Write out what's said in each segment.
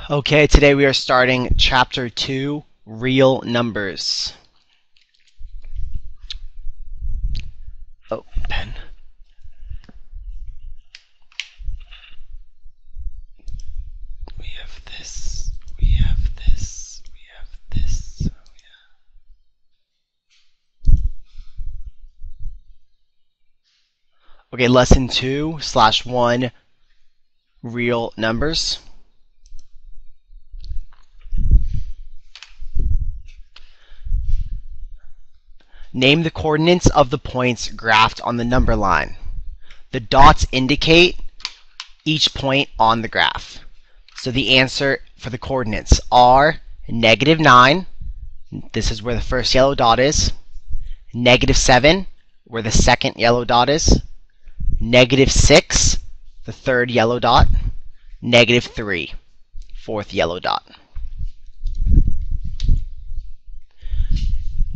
Okay, today we are starting Chapter 2, Real Numbers. Oh, pen. We have this, we have this, we have this. Oh, yeah. Okay, Lesson 2/1, Real Numbers. Name the coordinates of the points graphed on the number line. The dots indicate each point on the graph. So the answer for the coordinates are -9, this is where the first yellow dot is, -7, where the second yellow dot is, -6, the third yellow dot, -3, fourth yellow dot.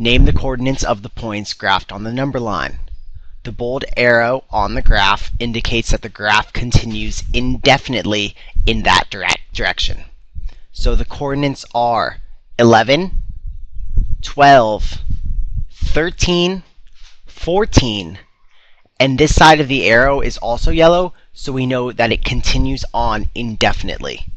Name the coordinates of the points graphed on the number line. The bold arrow on the graph indicates that the graph continues indefinitely in that direction. So the coordinates are 11, 12, 13, 14, and this side of the arrow is also yellow, so we know that it continues on indefinitely,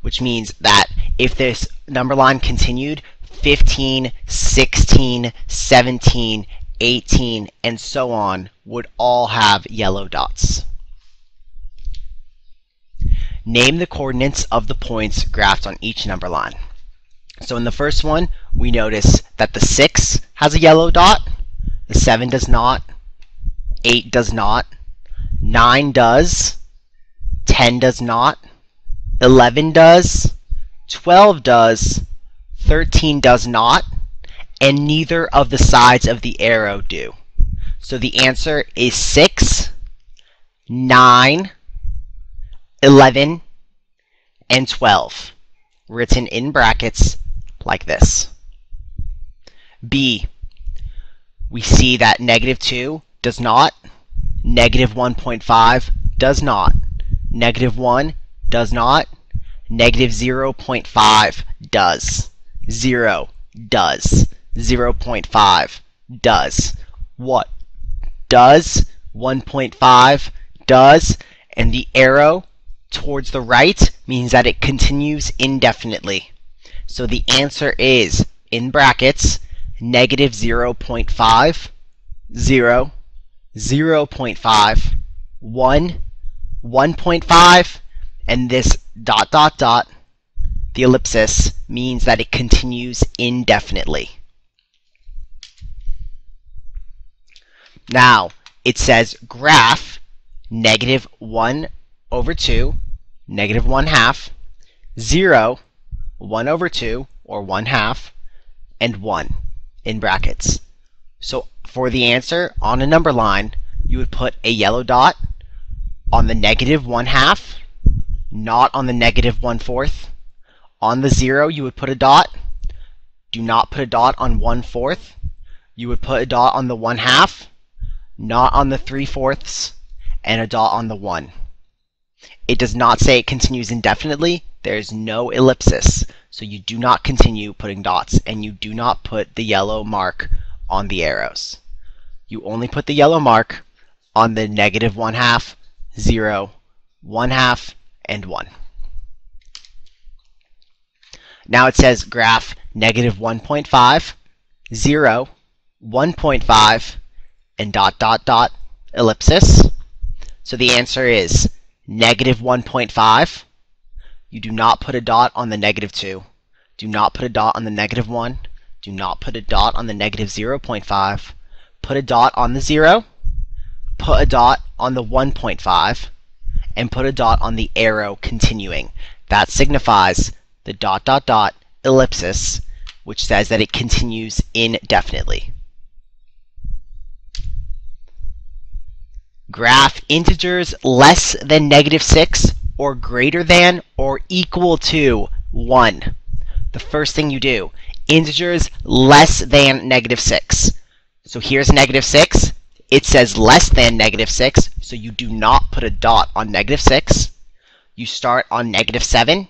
which means that if this number line continued, 15, 16, 17, 18, and so on would all have yellow dots. Name the coordinates of the points graphed on each number line. So in the first one, we notice that the 6 has a yellow dot, the 7 does not, 8 does not, 9 does, 10 does not, 11 does, 12 does, 13 does not, and neither of the sides of the arrow do. So the answer is 6, 9, 11, and 12, written in brackets like this. B, we see that -2 does not, -1.5 does not, -1 does not, -0.5 does. 0 does. 0.5 does. What does? 1.5 does. And the arrow towards the right means that it continues indefinitely. So the answer is, in brackets, -0.5, 0, 0.5, 1, 1.5, and this ... the ellipsis, means that it continues indefinitely. Now, it says graph (1/2), (1/2), 0, 1/2, or 1/2, and 1 in brackets. So for the answer on a number line, you would put a yellow dot on the -1/2, not on the -1/4. On the 0, you would put a dot. Do not put a dot on 1/4. You would put a dot on the 1/2, not on the 3/4, and a dot on the 1. It does not say it continues indefinitely. There is no ellipsis, so you do not continue putting dots, and you do not put the yellow mark on the arrows. You only put the yellow mark on the -1/2, 0, 1/2, and 1. Now it says graph -1.5, 0, 1.5, and ... ellipsis. So the answer is -1.5. You do not put a dot on the -2. Do not put a dot on the -1. Do not put a dot on the -0.5. Put a dot on the 0. Put a dot on the 1.5. And put a dot on the arrow continuing. That signifies the ... ellipsis, which says that it continues indefinitely. Graph integers less than -6 or greater than or equal to 1. The first thing you do, integers less than -6. So here's -6. It says less than -6, so you do not put a dot on -6. You start on -7.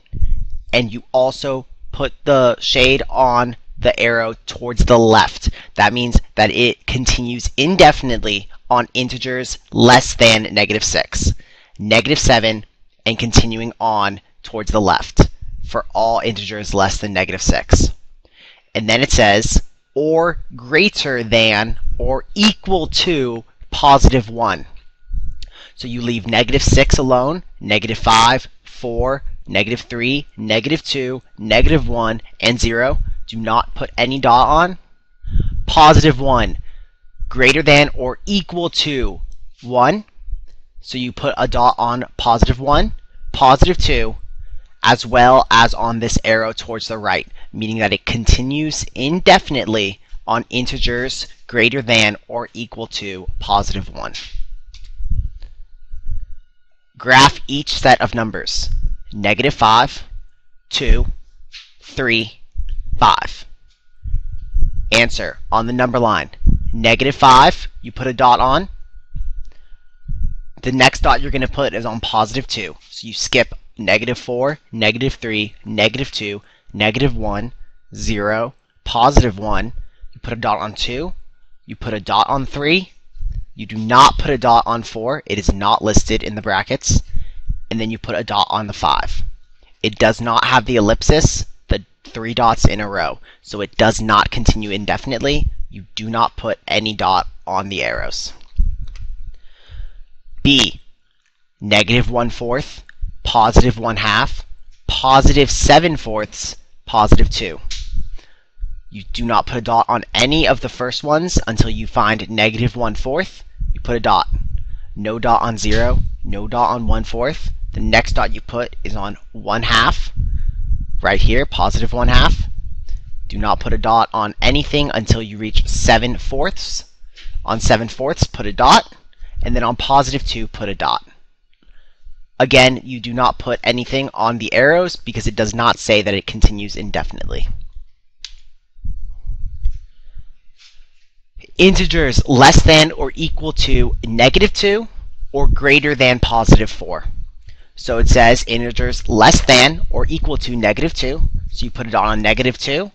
and you also put the shade on the arrow towards the left. That means that it continues indefinitely on integers less than -6, -7, and continuing on towards the left for all integers less than -6. And then it says, or greater than or equal to +1. So you leave -6 alone, -5, 4, -3, -2, -1, and 0. Do not put any dot on. +1, greater than or equal to 1. So you put a dot on +1, +2, as well as on this arrow towards the right, meaning that it continues indefinitely on integers greater than or equal to +1. Graph each set of numbers. -5, 2, 3, 5. Answer on the number line. -5, you put a dot on. The next dot you're going to put is on +2. So you skip -4, -3, -2, -1, 0, +1. You put a dot on 2. You put a dot on 3. You do not put a dot on 4. It is not listed in the brackets. And then you put a dot on the 5. It does not have the ellipsis, the 3 dots in a row. So it does not continue indefinitely. You do not put any dot on the arrows. B, -1/4, +1/2, +7/4, +2. You do not put a dot on any of the first ones until you find -1/4. You put a dot. No dot on 0, no dot on 1/4. The next dot you put is on 1/2, right here, +1/2. Do not put a dot on anything until you reach 7/4. On 7/4, put a dot, and then on +2, put a dot. Again, you do not put anything on the arrows because it does not say that it continues indefinitely. Integers less than or equal to -2 or greater than +4. So it says integers less than or equal to -2. So you put a dot on -2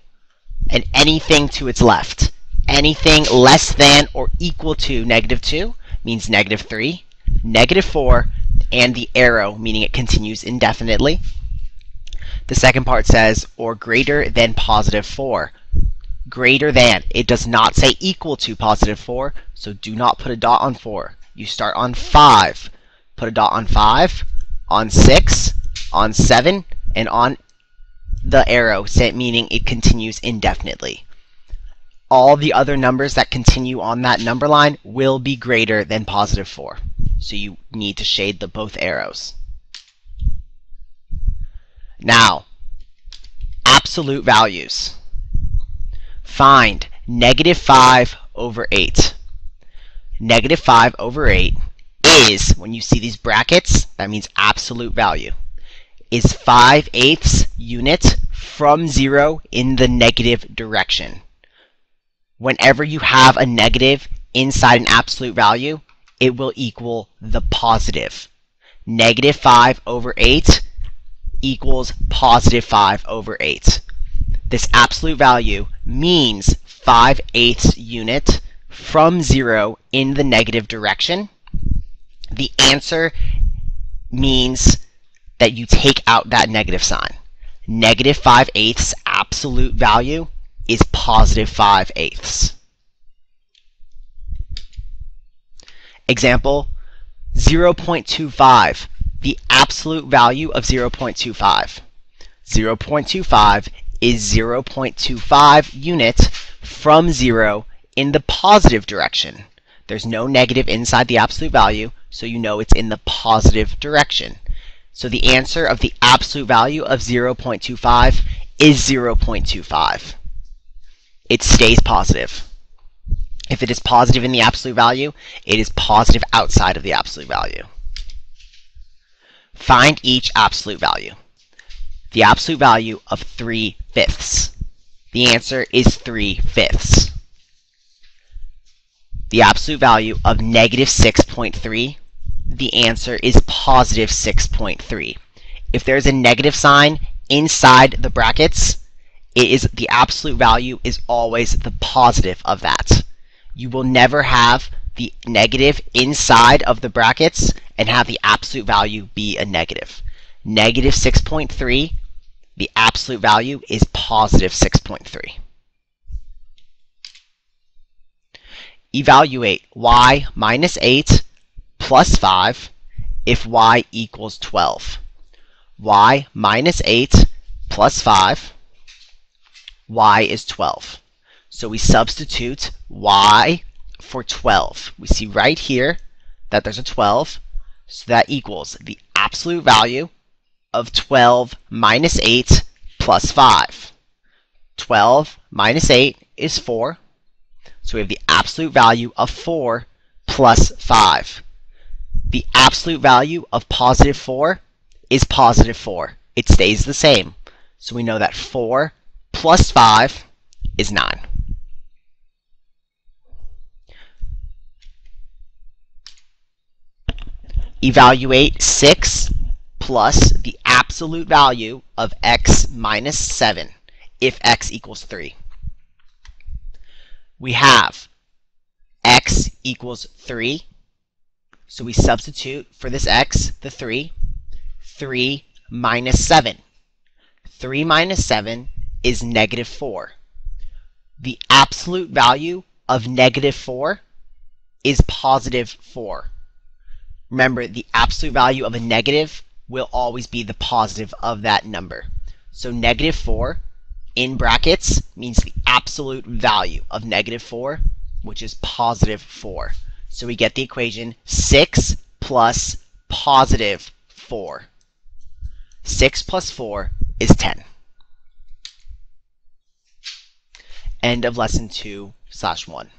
and anything to its left. Anything less than or equal to -2 means -3, -4, and the arrow, meaning it continues indefinitely. The second part says, or greater than +4. Greater than. It does not say equal to +4, so do not put a dot on 4. You start on 5. Put a dot on 5, on 6, on 7, and on the arrow, meaning it continues indefinitely. All the other numbers that continue on that number line will be greater than +4. So you need to shade both arrows. Now, absolute values. Find -5/8. -5/8 is, when you see these brackets, that means absolute value, is 5/8 unit from 0 in the negative direction. Whenever you have a negative inside an absolute value, it will equal the positive. -5/8 equals +5/8. This absolute value means 5/8 unit from 0 in the negative direction. The answer means that you take out that negative sign. -5/8 absolute value is +5/8. Example, 0.25, the absolute value of 0.25. 0.25 is 0.25 units from 0 in the positive direction. There's no negative inside the absolute value, so you know it's in the positive direction. So the answer of the absolute value of 0.25 is 0.25. It stays positive. If it is positive in the absolute value, it is positive outside of the absolute value. Find each absolute value. The absolute value of 3/5. The answer is 3/5. The absolute value of -6.3. The answer is +6.3. If there's a negative sign inside the brackets, the absolute value is always the positive of that. You will never have the negative inside of the brackets and have the absolute value be a negative. Negative 6.3, the absolute value is positive 6.3. Evaluate y minus 8 plus 5 if y equals 12. Y minus 8 plus 5, y is 12. So we substitute y for 12. We see right here that there's a 12, so that equals the absolute value of 12 minus 8 plus 5. 12 minus 8 is 4, so we have the absolute value of 4 plus 5. The absolute value of positive 4 is positive 4. It stays the same. So we know that 4 plus 5 is 9. Evaluate 6 plus the absolute value of x minus 7 if x equals 3. We have x equals 3, so we substitute for this x, the 3. 3 minus 7. 3 minus 7 is negative 4. The absolute value of negative 4 is positive 4. Remember, the absolute value of a negative will always be the positive of that number. So negative 4 in brackets means the absolute value of negative 4, which is positive 4. So we get the equation 6 plus positive 4. 6 plus 4 is 10. End of lesson 2/1.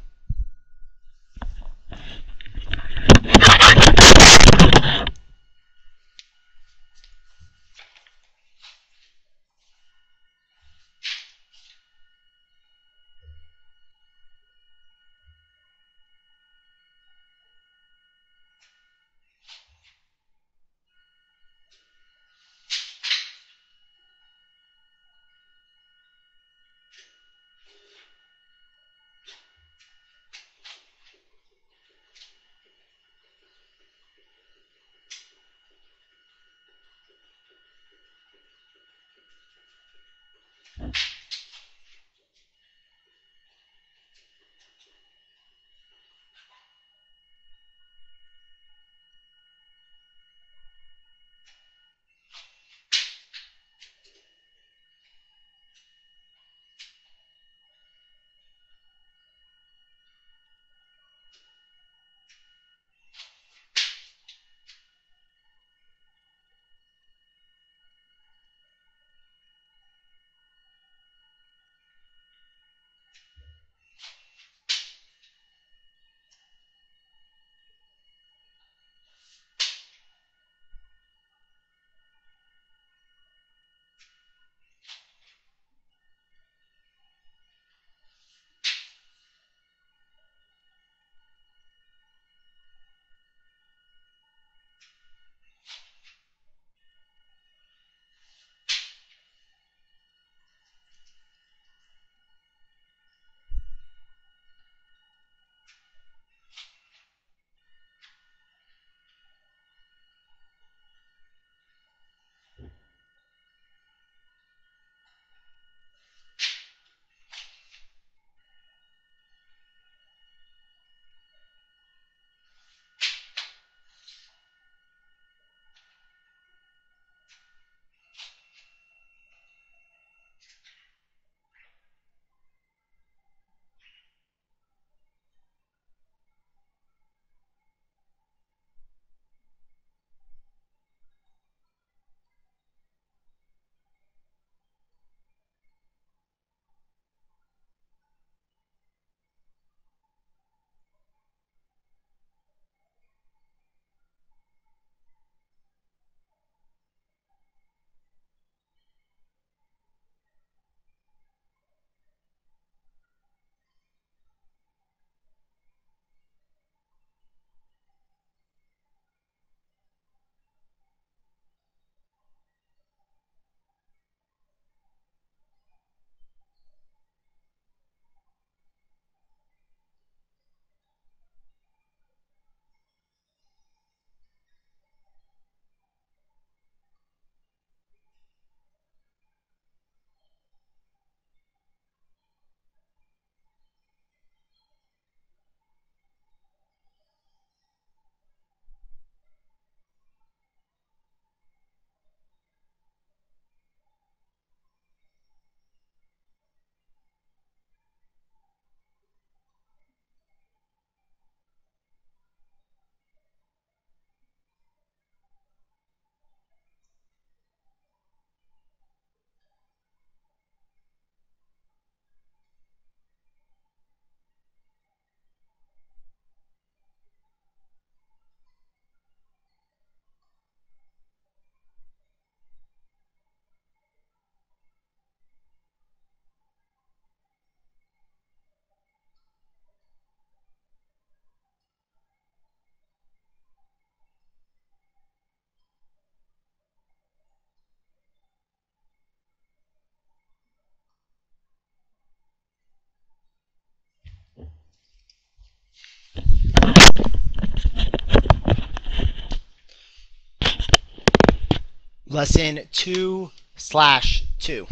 Lesson 2/2.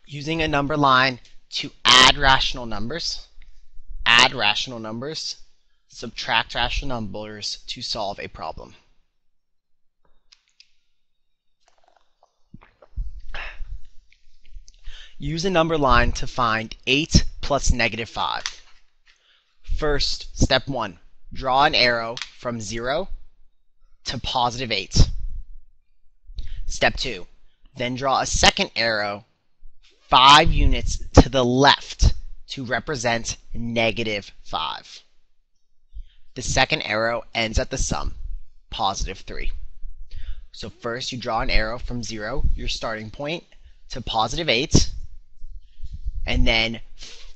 Using a number line to add rational numbers, subtract rational numbers to solve a problem. Use a number line to find 8 plus -5. First, step 1, draw an arrow from 0 to +8. Step 2, then draw a second arrow 5 units to the left to represent -5. The second arrow ends at the sum, +3. So first you draw an arrow from 0, your starting point, to +8, and then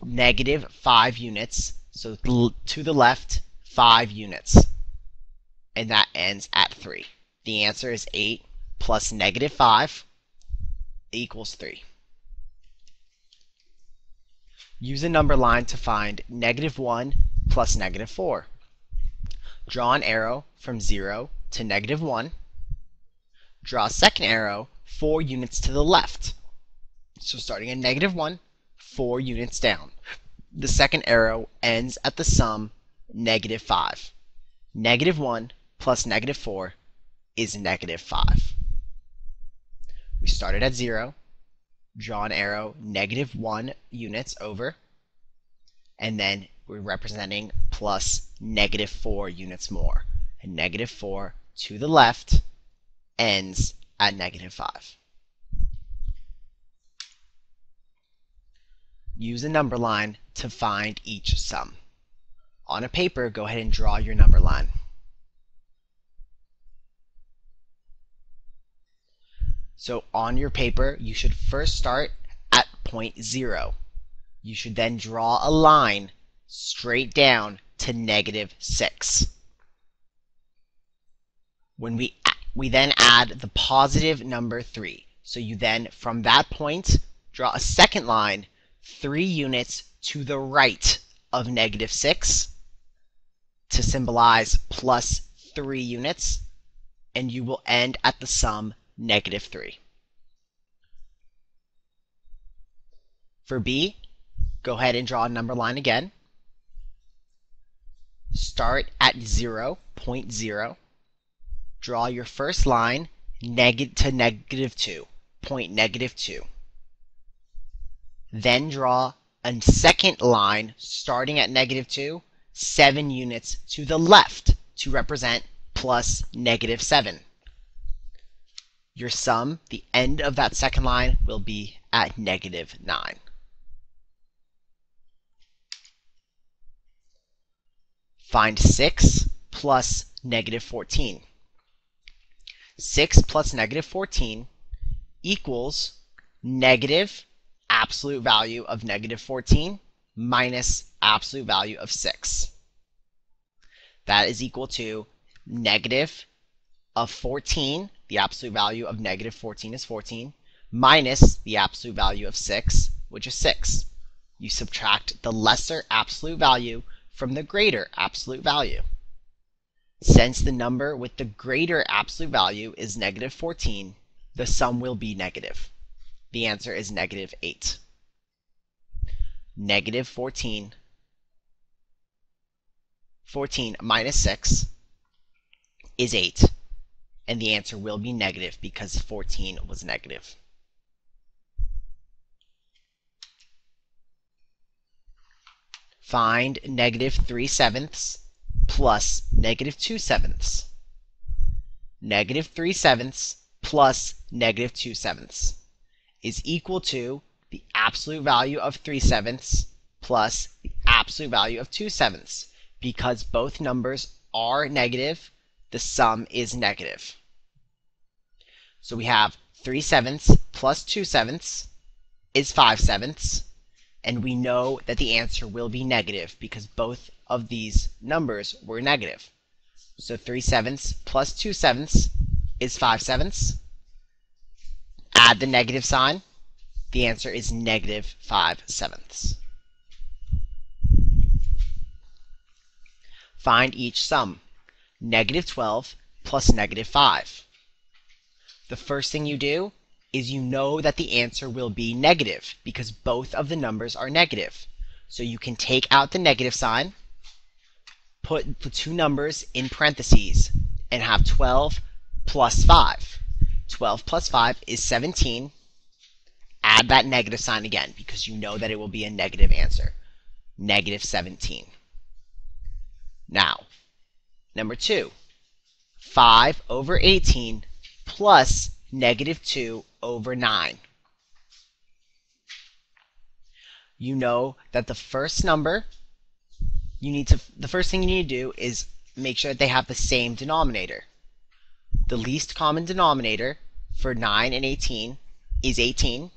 -5 units, so to the left 5 units, and that ends at 3. The answer is 8 plus -5 equals 3. Use a number line to find -1 plus -4. Draw an arrow from 0 to -1. Draw a second arrow 4 units to the left. So starting at -1, 4 units down. The second arrow ends at the sum -5. -1 plus -4 is -5. We started at 0, draw an arrow -1 units over, and then we're representing plus -4 units more. And -4 to the left ends at -5. Use a number line to find each sum. On a paper, go ahead and draw your number line. So on your paper, you should first start at point 0. You should then draw a line straight down to -6. When we then add the positive number 3. So you then, from that point, draw a second line 3 units to the right of -6 to symbolize plus 3 units, and you will end at the sum -3. For B, go ahead and draw a number line again. Start at 0, point 0. Draw your first line to -2, point -2. Then draw a second line starting at -2, 7 units to the left to represent plus -7. Your sum, the end of that second line, will be at -9. Find 6 plus -14. 6 plus -14 equals negative absolute value of -14 minus absolute value of 6. That is equal to negative of 14, the absolute value of -14 is 14, minus the absolute value of 6, which is 6. You subtract the lesser absolute value from the greater absolute value. Since the number with the greater absolute value is -14, the sum will be negative. The answer is -8. -14 minus 6 is 8, and the answer will be negative because 14 was negative. Find -3/7 plus -2/7. -3/7 plus -2/7 is equal to the absolute value of 3/7 plus the absolute value of 2/7. Because both numbers are negative, the sum is negative. So we have 3/7 plus 2/7 is 5/7, and we know that the answer will be negative because both of these numbers were negative. So 3/7 plus 2/7 is 5/7. Add the negative sign. The answer is -5/7. Find each sum. -12 plus -5. The first thing you do is you know that the answer will be negative because both of the numbers are negative. So you can take out the negative sign, put the two numbers in parentheses, and have 12 plus 5. 12 plus 5 is 17. Add that negative sign again because you know that it will be a negative answer. -17. Now, number 2, 5 over 18 plus -2 over 9. You know that the first thing you need to do is make sure that they have the same denominator. The least common denominator for 9 and 18 is 18.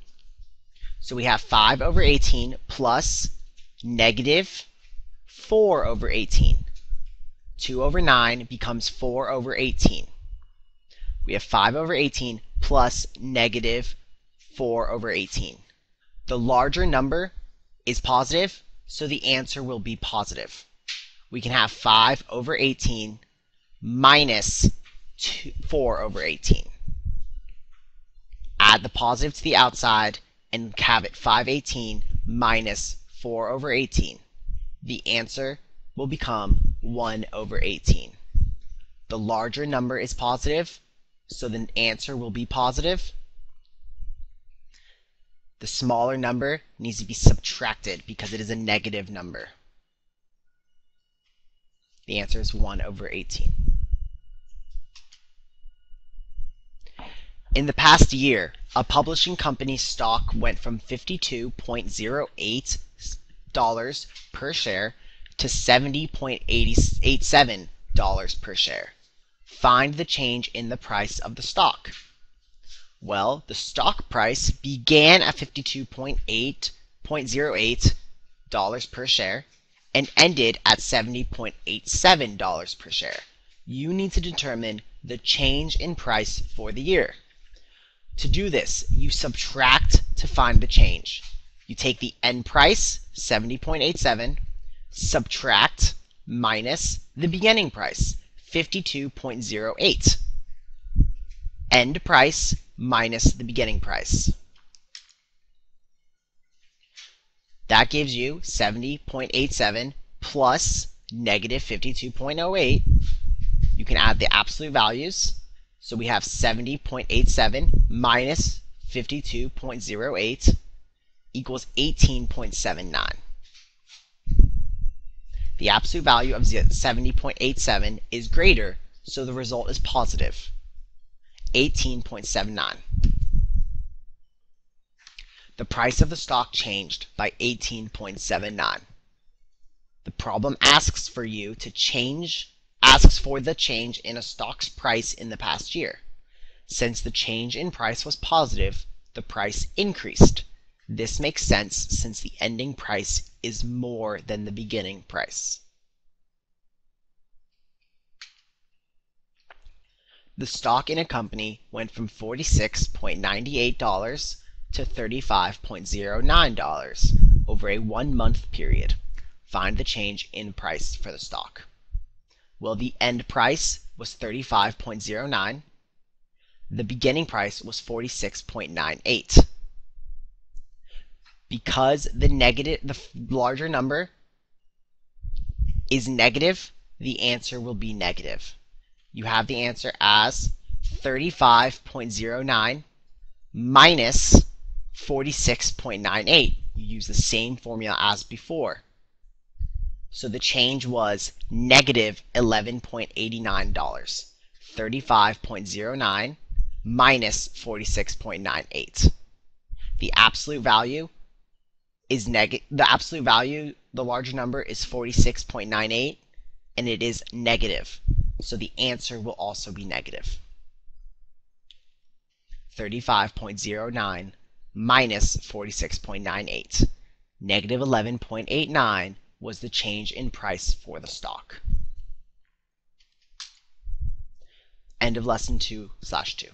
So we have 5 over 18 plus -4 over 18. 2 over 9 becomes 4 over 18. We have 5 over 18 plus -4 over 18. The larger number is positive, so the answer will be positive. We can have 5 over 18 minus 4 over 18. Add the positive to the outside and have it 518 minus 4 over 18. The answer will become 1 over 18. The larger number is positive, so the answer will be positive. The smaller number needs to be subtracted because it is a negative number. The answer is 1 over 18. In the past year, a publishing company's stock went from $52.08 per share to $70.87 per share. Find the change in the price of the stock. Well, the stock price began at $52.08 per share and ended at $70.87 per share. You need to determine the change in price for the year. To do this, you subtract to find the change. You take the end price, 70.87, subtract minus the beginning price, 52.08. End price minus the beginning price. That gives you 70.87 plus -52.08. You can add the absolute values. So we have 70.87 minus 52.08 equals 18.79. The absolute value of 70.87 is greater, so the result is positive, 18.79. The price of the stock changed by 18.79. The problem asks for the change in a stock's price in the past year. Since the change in price was positive, the price increased. This makes sense since the ending price is more than the beginning price. The stock in a company went from $46.98 to $35.09 over a 1-month period. Find the change in price for the stock. Well, the end price was $35.09. The beginning price was $46.98. Because the larger number is negative, the answer will be negative. You have the answer as 35.09 minus 46.98. You use the same formula as before. So the change was negative $11.89. 35.09 minus 46.98. The absolute value is the larger number is 46.98, and it is negative. So the answer will also be negative. 35.09 minus 46.98. Negative 11.89 was the change in price for the stock. End of lesson 2/2.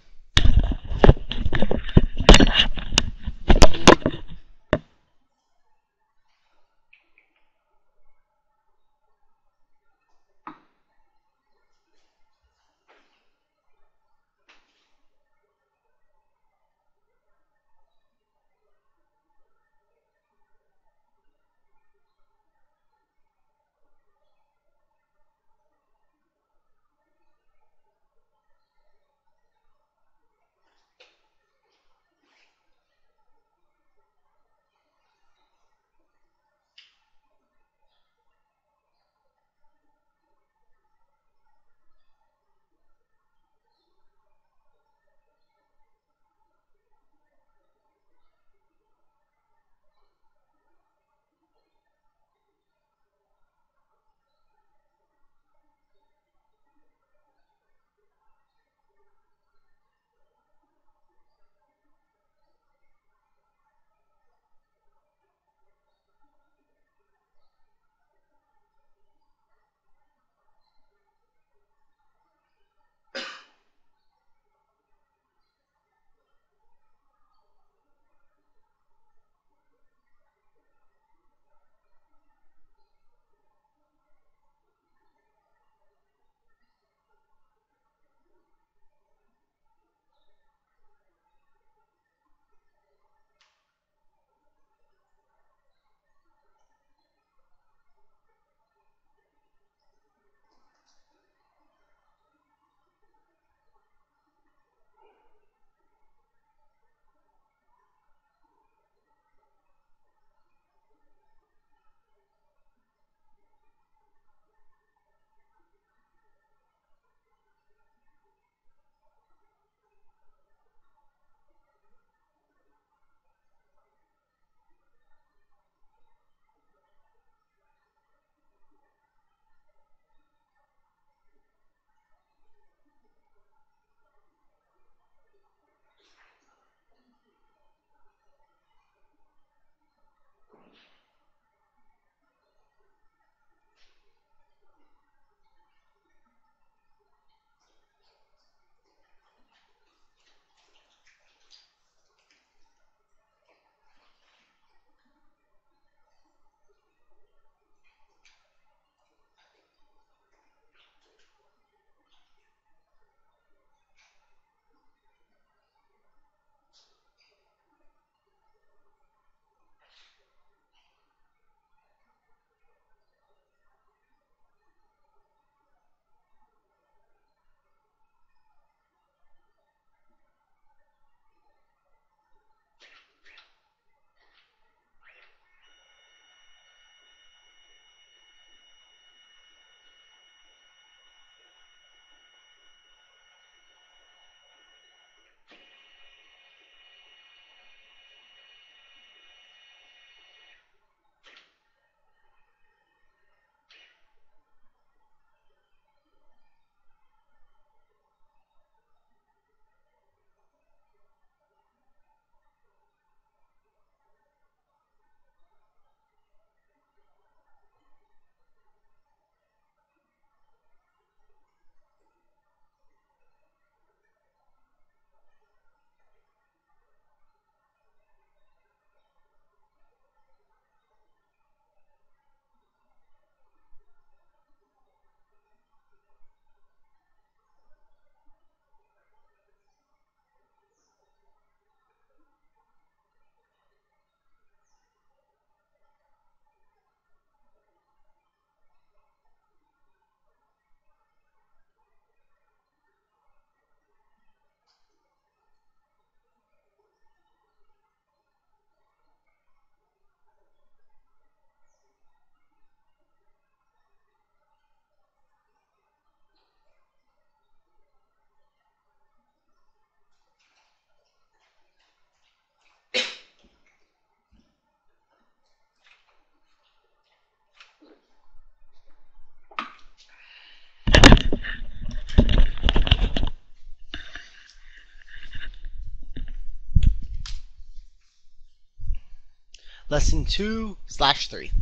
Lesson 2/3.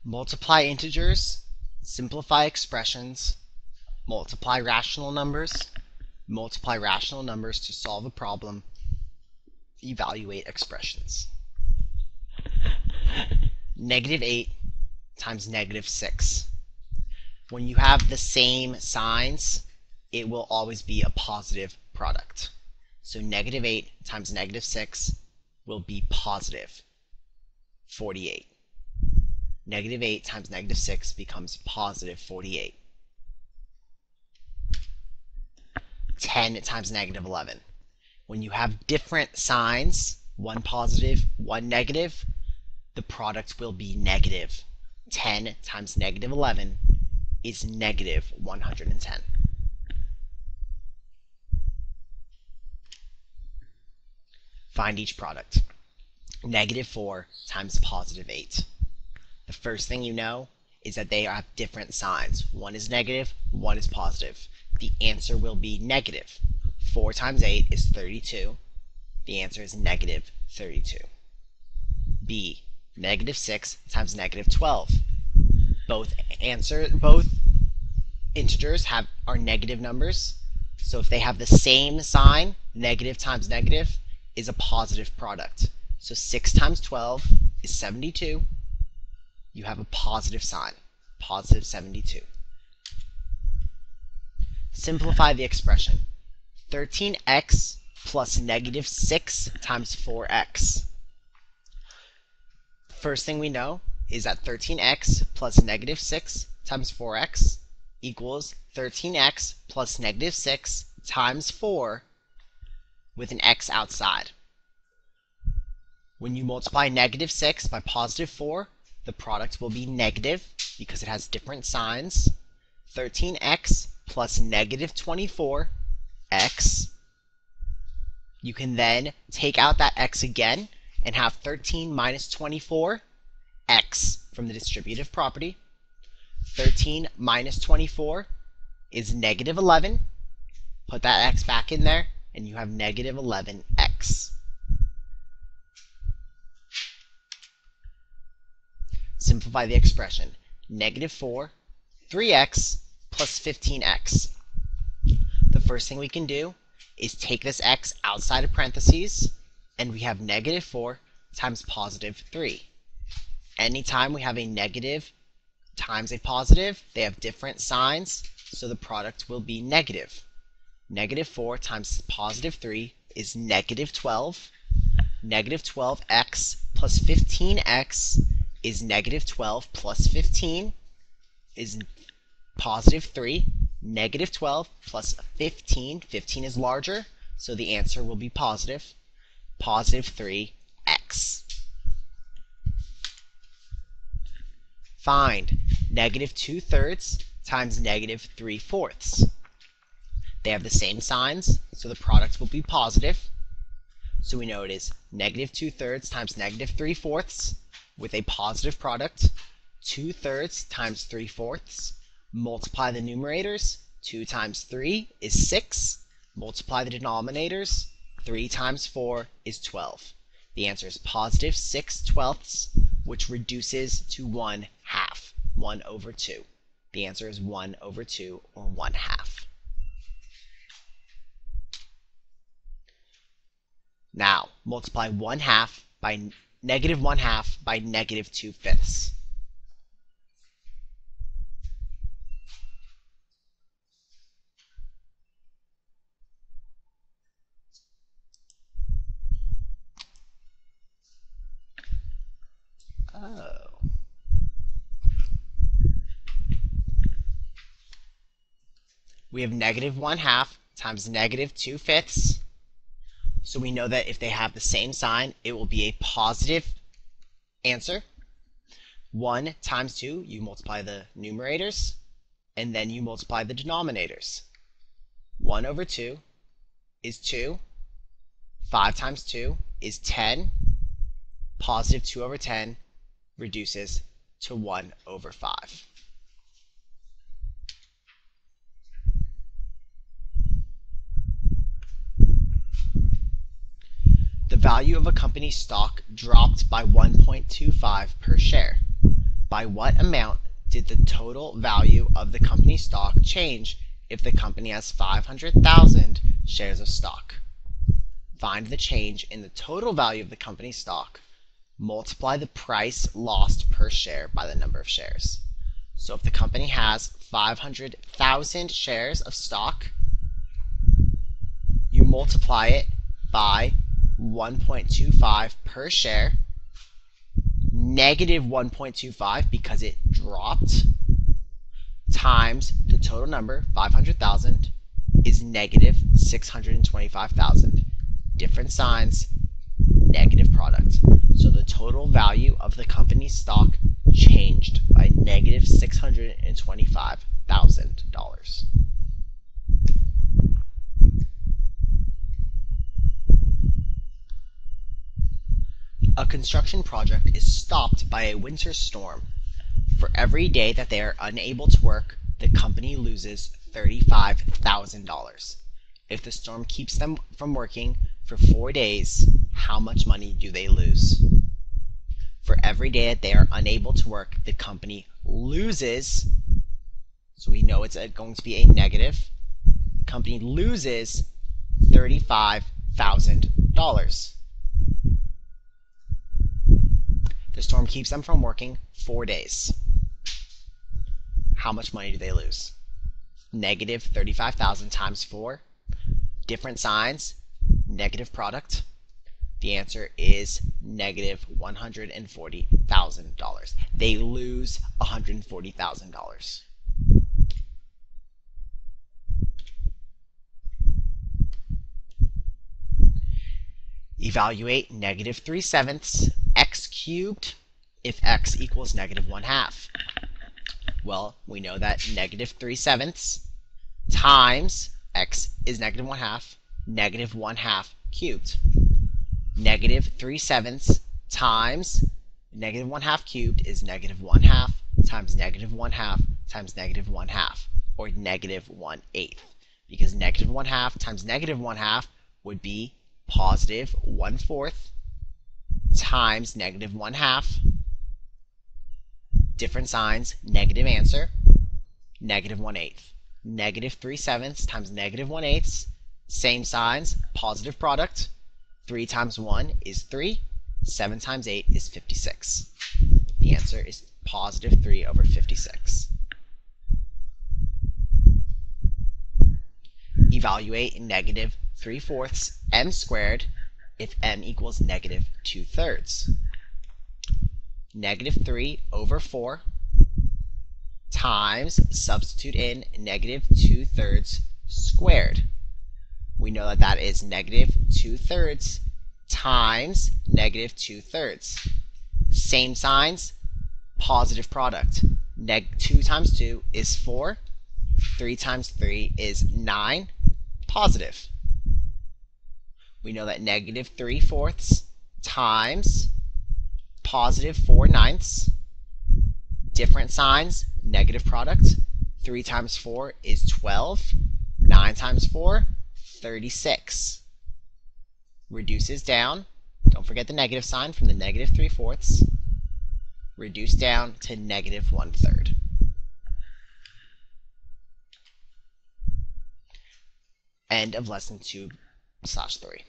Multiply integers, simplify expressions, multiply rational numbers to solve a problem, evaluate expressions. -8 times -6. When you have the same signs, it will always be a positive product. So -8 times -6 will be positive 48. -8 times -6 becomes positive 48. 10 times -11. When you have different signs, one positive, one negative, the product will be negative. 10 times -11 is negative 110. Find each product. -4 times +8. The first thing you know is that they have different signs. One is negative, one is positive. The answer will be negative. 4 times 8 is 32. The answer is negative 32. B. -6 times -12. Both integers are negative numbers. So if they have the same sign, negative times negative is a positive product. So 6 times 12 is 72. You have a positive sign, positive 72. Simplify the expression. 13x plus -6 times 4x. First thing we know is that 13x plus -6 times 4x equals 13x plus -6 times 4 with an x outside. When you multiply -6 by +4, the product will be negative because it has different signs. 13x plus -24x. You can then take out that x again and have 13 minus 24, x from the distributive property. 13 minus 24 is -11. Put that x back in there, and you have -11x. Simplify the expression. -4, 3x plus 15x. The first thing we can do is take this x outside of parentheses, and we have -4 times +3. Anytime we have a negative times a positive, they have different signs, so the product will be negative. -4 times +3 is -12. -12x plus 15x is -12 plus 15 is +3. -12 plus 15, 15 is larger, so the answer will be positive. +3x. Find -2/3 times -3/4. They have the same signs, so the product will be positive. So we know it is -2/3 times -3/4 with a positive product. 2/3 times 3/4. Multiply the numerators. 2 times 3 is 6. Multiply the denominators. 3 times 4 is 12. The answer is positive 6/12, which reduces to 1/2. 1/2. The answer is 1/2, or 1/2. Now, multiply 1/2 by -1/2 by -2/5. Oh. We have -1/2 times -2/5. So we know that if they have the same sign, it will be a positive answer. 1 times 2, you multiply the numerators, and then you multiply the denominators. 1/2 is 2. 5 times 2 is 10. Positive 2/10 reduces to 1/5. The value of a company's stock dropped by 1.25 per share. By what amount did the total value of the company's stock change if the company has 500,000 shares of stock? Find the change in the total value of the company's stock. Multiply the price lost per share by the number of shares. So if the company has 500,000 shares of stock, you multiply it by 1.25 per share, negative 1.25 because it dropped, times the total number, 500,000, is negative 625,000. Different signs, negative product. So the total value of the company's stock changed by negative $625,000. A construction project is stopped by a winter storm. For every day that they are unable to work, the company loses $35,000. If the storm keeps them from working for 4 days, how much money do they lose? For every day that they are unable to work, the company loses, so we know it's going to be a negative. The company loses $35,000. The storm keeps them from working 4 days. How much money do they lose? Negative 35,000 times 4. Different signs, negative product. The answer is negative $140,000. They lose $140,000. Evaluate negative 3/7 x cubed if x equals negative 1/2. Well, we know that negative 3/7 times x is negative 1/2, negative 1/2 cubed. Negative 3/7 times negative 1/2 cubed is negative 1/2 times negative 1/2 times negative 1/2, or negative 1/8. Because negative 1/2 times negative 1/2 would be positive 1/4 times negative 1/2. Different signs, negative answer, negative 1/8. Negative 3/7 times negative 1/8, same signs, positive product. 3 times 1 is 3. 7 times 8 is 56. The answer is positive 3 over 56. Evaluate negative 3/4 m squared if m equals negative 2/3. Negative 3 over 4 times, substitute in negative 2/3 squared. We know that that is negative 2/3 times negative 2/3. Same signs, positive product. 2 times 2 is 4. 3 times 3 is 9. Positive. We know that negative 3/4 times positive 4/9. Different signs, negative product. 3 times 4 is 12. 9 times 4, 36. Reduces down. Don't forget the negative sign from the negative 3/4. Reduce down to negative 1/3. End of lesson 2/3.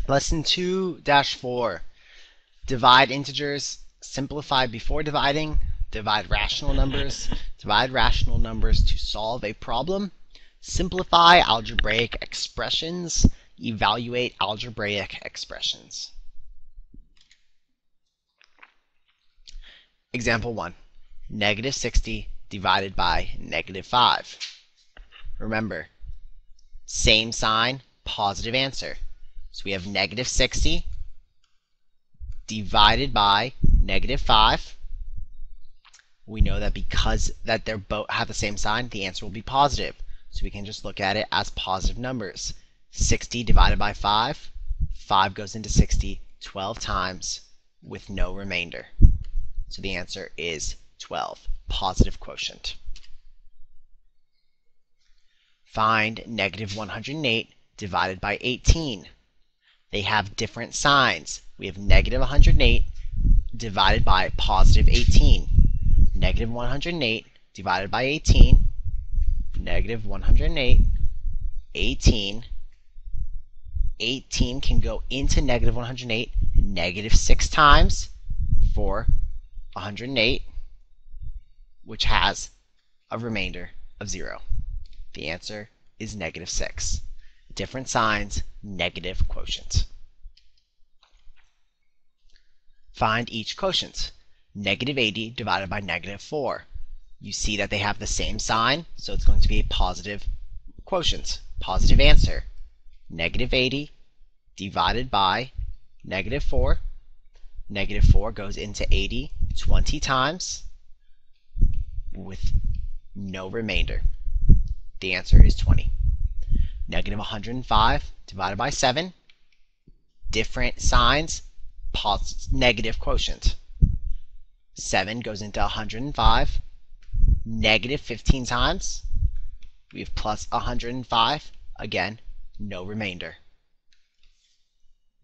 Lesson 2-4. Divide integers, simplify before dividing, divide rational numbers to solve a problem, simplify algebraic expressions, evaluate algebraic expressions. Example 1. Negative 60 divided by negative 5. Remember, same sign, positive answer. So we have negative 60 divided by negative 5. We know that because that they're both have the same sign, the answer will be positive. So we can just look at it as positive numbers. 60 divided by 5. 5 goes into 60 12 times with no remainder. So the answer is 12, positive quotient. Find negative 108 divided by 18. They have different signs. We have negative 108 divided by positive 18. Negative 108 divided by 18. Negative 108, 18. 18 can go into negative 108 negative 6 times for 108, which has a remainder of 0. The answer is negative 6. Different signs, negative quotient. Find each quotient. Negative 80 divided by negative 4. You see that they have the same sign, so it's going to be a positive quotient, positive answer. Negative 80 divided by negative 4. Negative 4 goes into 80 20 times with no remainder. The answer is 20. Negative 105 divided by 7. Different signs, negative quotient. 7 goes into 105. Negative 15 times. We have plus 105. Again, no remainder.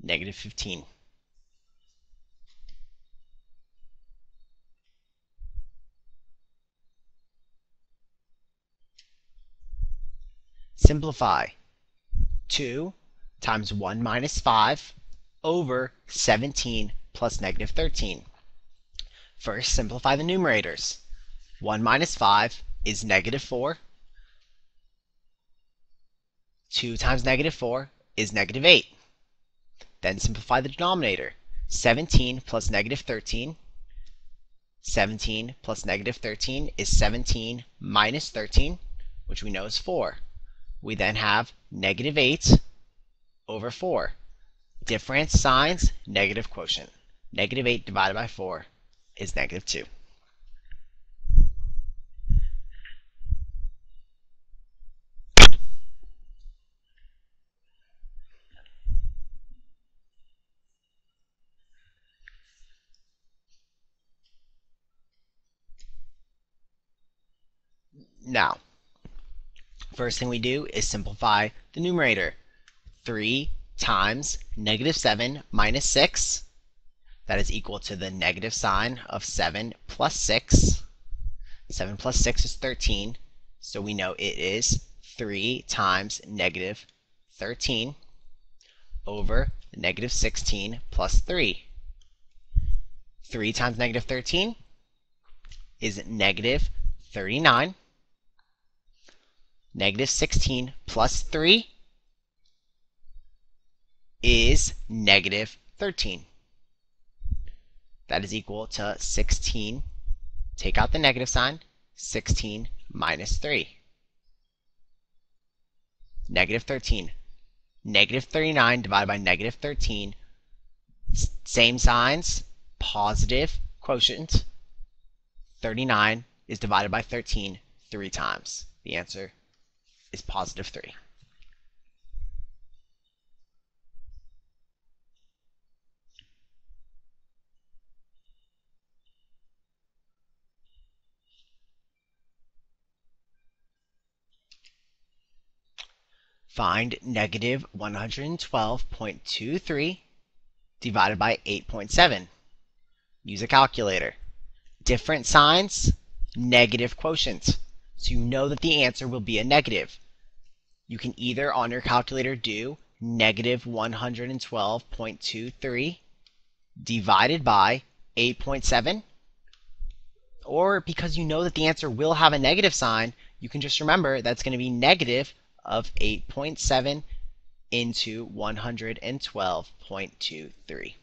Negative 15. Simplify. 2 times 1 minus 5 over 17 plus negative 13. First, simplify the numerators. 1 minus 5 is negative 4. 2 times negative 4 is negative 8. Then simplify the denominator. 17 plus negative 13. 17 plus negative 13 is 17 minus 13, which we know is 4. We then have negative 8 over 4. Difference signs, negative quotient. Negative 8 divided by 4 is negative 2. Now, first thing we do is simplify the numerator. 3 times negative 7 minus 6. That is equal to the negative sign of 7 plus 6. 7 plus 6 is 13. So we know it is 3 times negative 13 over negative 16 plus 3. 3 times negative 13 is negative 39. Negative 16 plus 3 is negative 13. That is equal to 16. Take out the negative sign. 16 minus 3. Negative 13. Negative 39 divided by negative 13. Same signs. Positive quotient. 39 is divided by 13 3 times. The answer is positive 3. Find negative 112.23 divided by 8.7. Use a calculator. Different signs, negative quotient. So you know that the answer will be a negative. You can either on your calculator do negative 112.23 divided by 8.7? Or because you know that the answer will have a negative sign, you can just remember that's going to be negative of 8.7 into 112.23.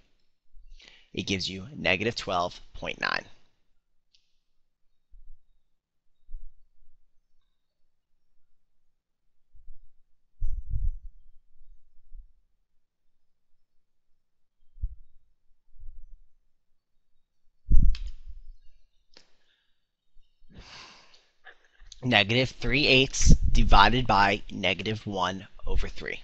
It gives you negative 12.9. Negative 3/8 divided by negative 1 over 3.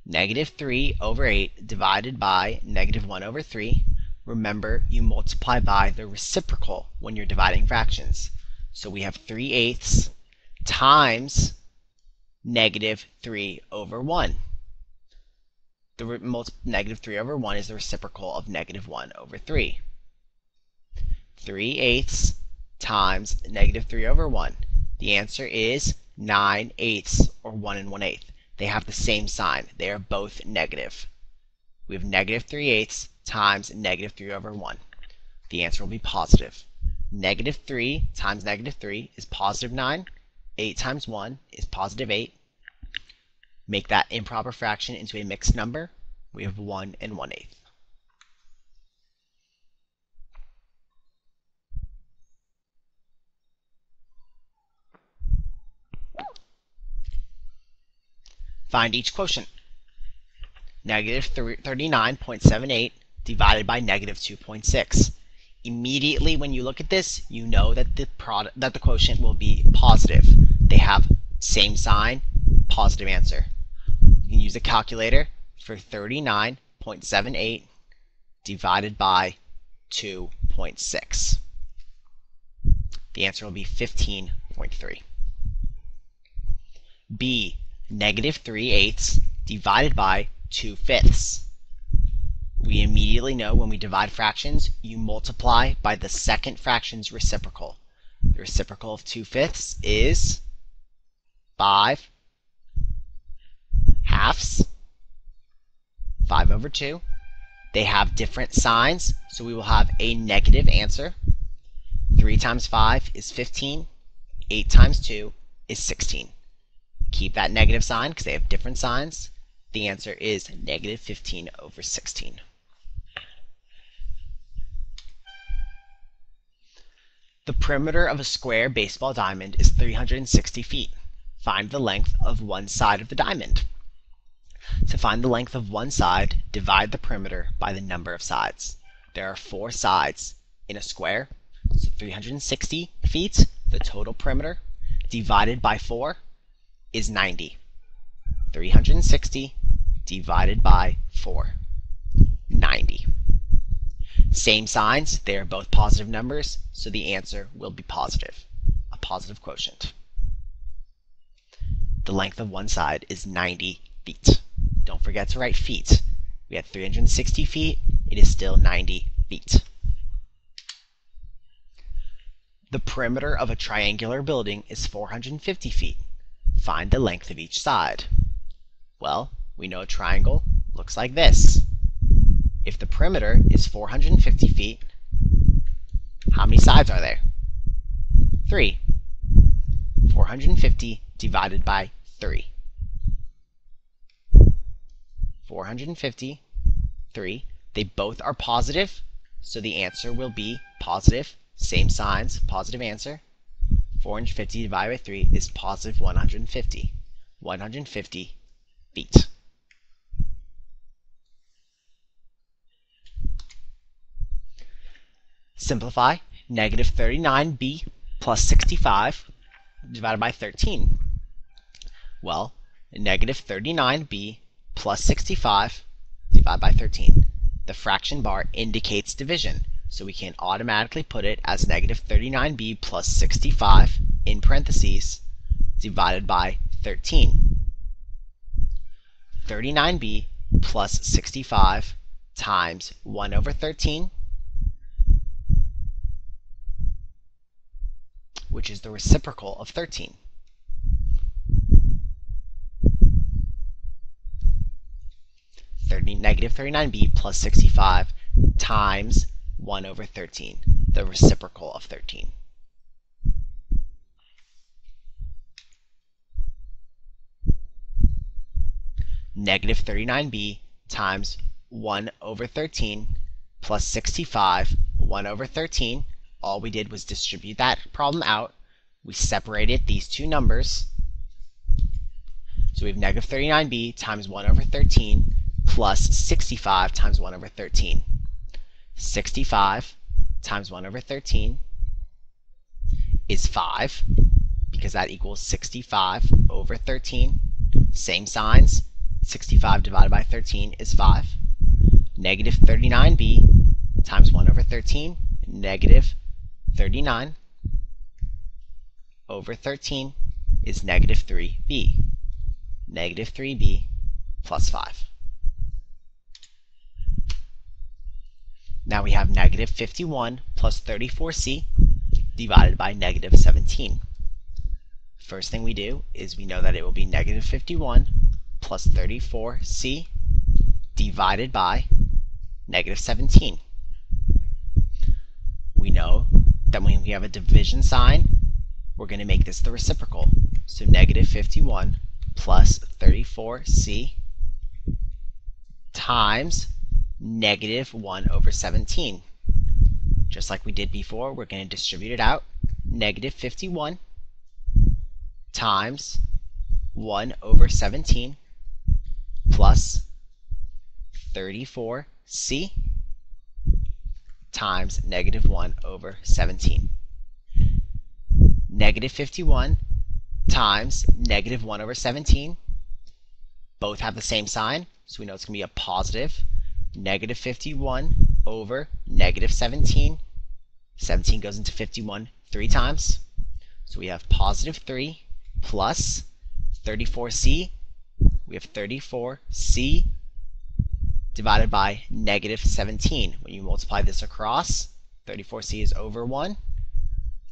Negative 3 over 8 divided by negative 1 over 3. Remember, you multiply by the reciprocal when you're dividing fractions. So we have 3/8 times negative 3 over 1. Negative 3 over 1 is the reciprocal of negative 1 over 3. 3/8 times negative 3 over 1. The answer is 9/8, or 1 1/8. They have the same sign. They are both negative. We have negative 3/8 times negative 3 over 1. The answer will be positive. Negative 3 times negative 3 is positive 9. 8 times 1 is positive 8. Make that improper fraction into a mixed number. We have 1 1/8. Find each quotient. Negative 39.78 divided by negative 2.6. Immediately when you look at this, you know that the quotient will be positive. They have same sign, positive answer. You can use a calculator for 39.78 divided by 2.6. The answer will be 15.3. B, negative 3/8 divided by 2/5. We immediately know when we divide fractions, you multiply by the second fraction's reciprocal. The reciprocal of 2/5 is 5 halves, 5 over 2. They have different signs, so we will have a negative answer. 3 times 5 is 15. 8 times 2 is 16. Keep that negative sign because they have different signs. The answer is negative 15 over 16. The perimeter of a square baseball diamond is 360 feet. Find the length of one side of the diamond. To find the length of one side, divide the perimeter by the number of sides. There are 4 sides in a square, so 360 feet, the total perimeter, divided by 4 is 90. 360 divided by 4, 90. Same signs, they are both positive numbers, so the answer will be positive, a positive quotient. The length of one side is 90 feet. Don't forget to write feet. We had 360 feet, it is still 90 feet. The perimeter of a triangular building is 450 feet. Find the length of each side. Well, we know a triangle looks like this. If the perimeter is 450 feet, how many sides are there? 3. 450 divided by 3. 450, 3. They both are positive, so the answer will be positive. Same signs, positive answer. 450 divided by 3 is positive 150. 150 feet. Simplify. Negative 39b plus 65 divided by 13. Well, negative 39b plus 65 divided by 13. The fraction bar indicates division, so we can automatically put it as negative 39b plus 65 in parentheses divided by 13. 39b plus 65 times 1 over 13, which is the reciprocal of 13. negative 39b plus 65 times 1 over 13, the reciprocal of 13. Negative 39b times 1 over 13 plus 65, 1 over 13. All we did was distribute that problem out. We separated these two numbers. So we have negative 39b times 1 over 13 plus 65 times 1 over 13. 65 times 1 over 13 is 5, because that equals 65 over 13. Same signs. 65 divided by 13 is 5. Negative 39b times 1 over 13, negative 39 over 13 is negative 3b. Negative 3b plus 5. Now we have negative 51 plus 34c divided by negative 17. First thing we do is we know that it will be negative 51 plus 34c divided by negative 17. We know that when we have a division sign, we're going to make this the reciprocal. So negative 51 plus 34c times negative 1 over 17. Just like we did before, we're going to distribute it out. Negative 51 times 1 over 17 plus 34c times negative 1 over 17. Negative 51 times negative 1 over 17. Both have the same sign, so we know it's going to be a positive. Negative 51 over negative 17. 17 goes into 51 3 times. So we have positive 3 plus 34c. We have 34c divided by negative 17. When you multiply this across, 34c is over 1.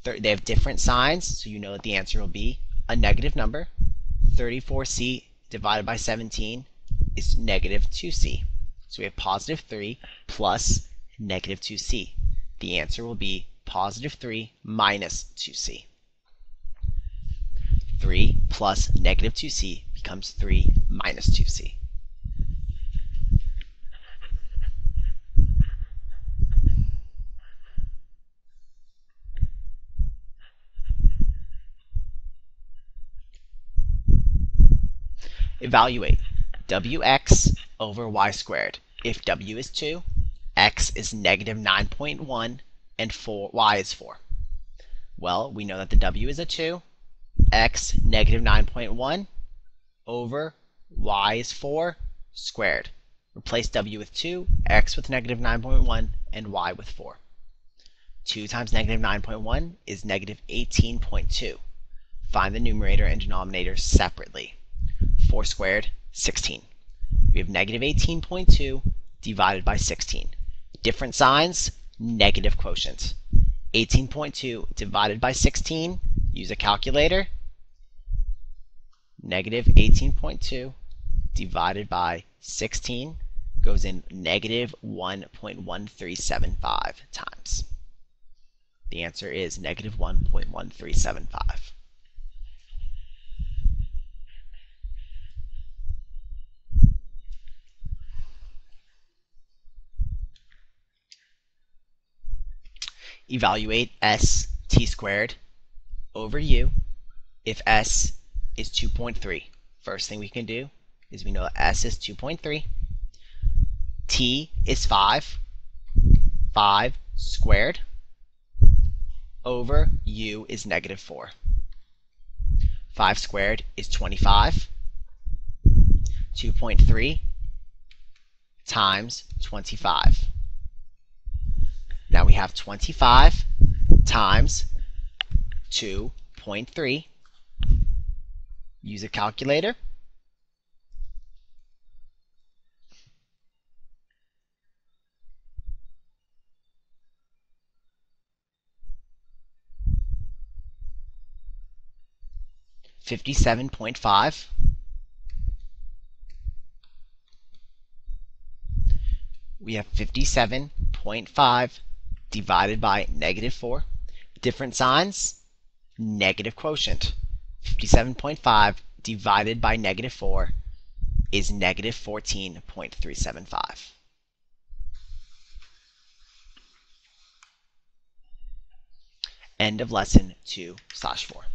They have different signs, so you know that the answer will be a negative number. 34c divided by 17 is negative 2c. So we have positive 3 plus negative 2c. The answer will be positive 3 minus 2c. 3 plus negative 2c becomes 3 minus 2c. Evaluate wx over y squared. If w is 2, x is negative 9.1, and y is 4. Well, we know that the w is a 2, x negative 9.1 over y is 4 squared. Replace w with 2, x with negative 9.1, and y with 4. 2 times negative 9.1 is negative 18.2. Find the numerator and denominator separately. 4 squared, 16. We have negative 18.2 divided by 16. Different signs, negative quotient. 18.2 divided by 16, use a calculator. Negative 18.2 divided by 16 goes in negative 1.1375 times. The answer is negative 1.1375. Evaluate s t squared over u if s is 2.3. First thing we can do is we know that s is 2.3. T is 5. 5 squared over u is negative 4. 5 squared is 25. 2.3 times 25. Now we have 25 times 2.3. Use a calculator. $57.5. we have 57.5 divided by -4. Different signs, negative quotient. 57.5 divided by -4 is negative 14.375. End of lesson 2/4.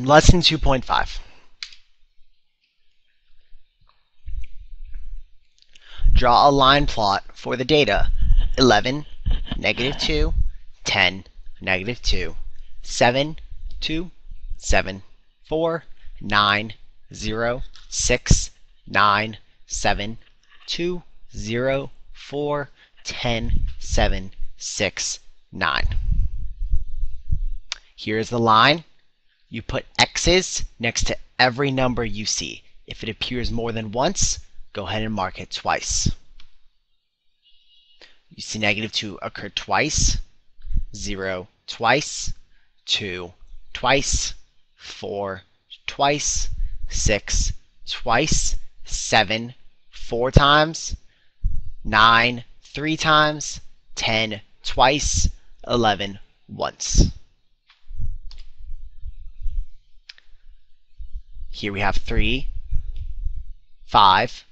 Lesson 2.5. Draw a line plot for the data 11, -2, 10, -2, 7, 2, 7, 4, 9, 0, 6, 9, 7, 2, 0, 4, 10, 7, 6, 9. Here's the line. You put X's next to every number you see. If it appears more than once, go ahead and mark it twice. You see -2 occur twice, 0 twice, 2 twice, 4 twice, 6 twice, 7 4 times, 9 3 times, 10 twice, 11 once. Here we have 3, 5,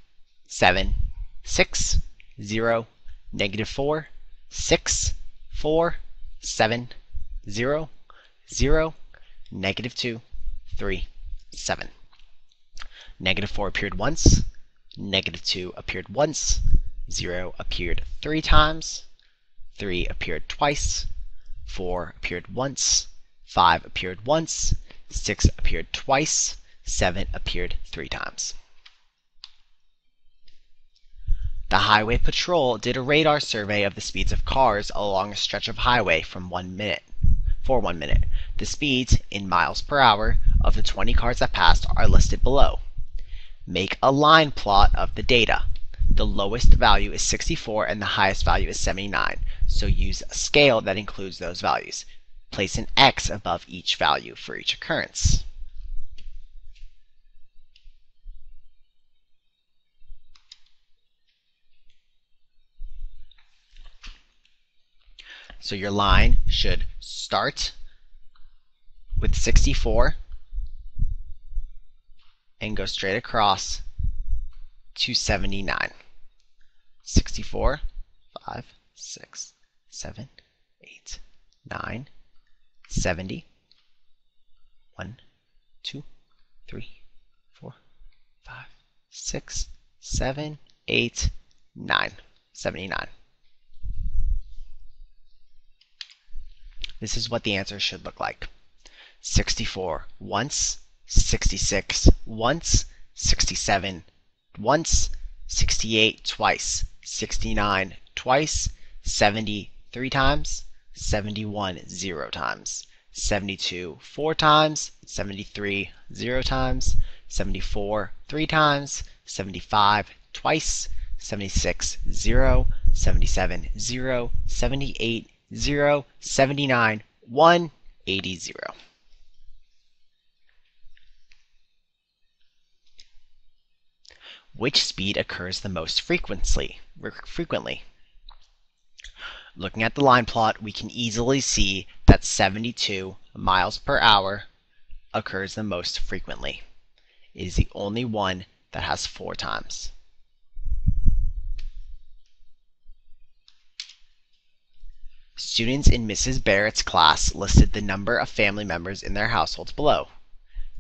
7, 6, 0, -4, 6, 4, 7, 0, 0, -2, 3, 7. -4 appeared once, -2 appeared once, 0 appeared 3 times, 3 appeared twice, 4 appeared once, 5 appeared once, 6 appeared twice, 7 appeared 3 times. The Highway Patrol did a radar survey of the speeds of cars along a stretch of highway for 1 minute. The speeds, in miles per hour, of the 20 cars that passed are listed below. Make a line plot of the data. The lowest value is 64 and the highest value is 79, so use a scale that includes those values. Place an X above each value for each occurrence. So your line should start with 64 and go straight across to 79. 64, 5, 6, 7, 8, 9, 70. 1, 2, 3, 4, 5, 6, 7, 8, 9. 79. This is what the answer should look like. 64 once, 66 once, 67 once, 68 twice, 69 twice, 70 3 times, 71 0 times, 72 4 times, 73 0 times, 74 3 times, 75 twice, 76 0, 77 0, 78 0, 79 1, 80 0. Which speed occurs the most frequently? Looking at the line plot, we can easily see that 72 miles per hour occurs the most frequently. It is the only one that has 4 times. Students in Mrs. Barrett's class listed the number of family members in their households below.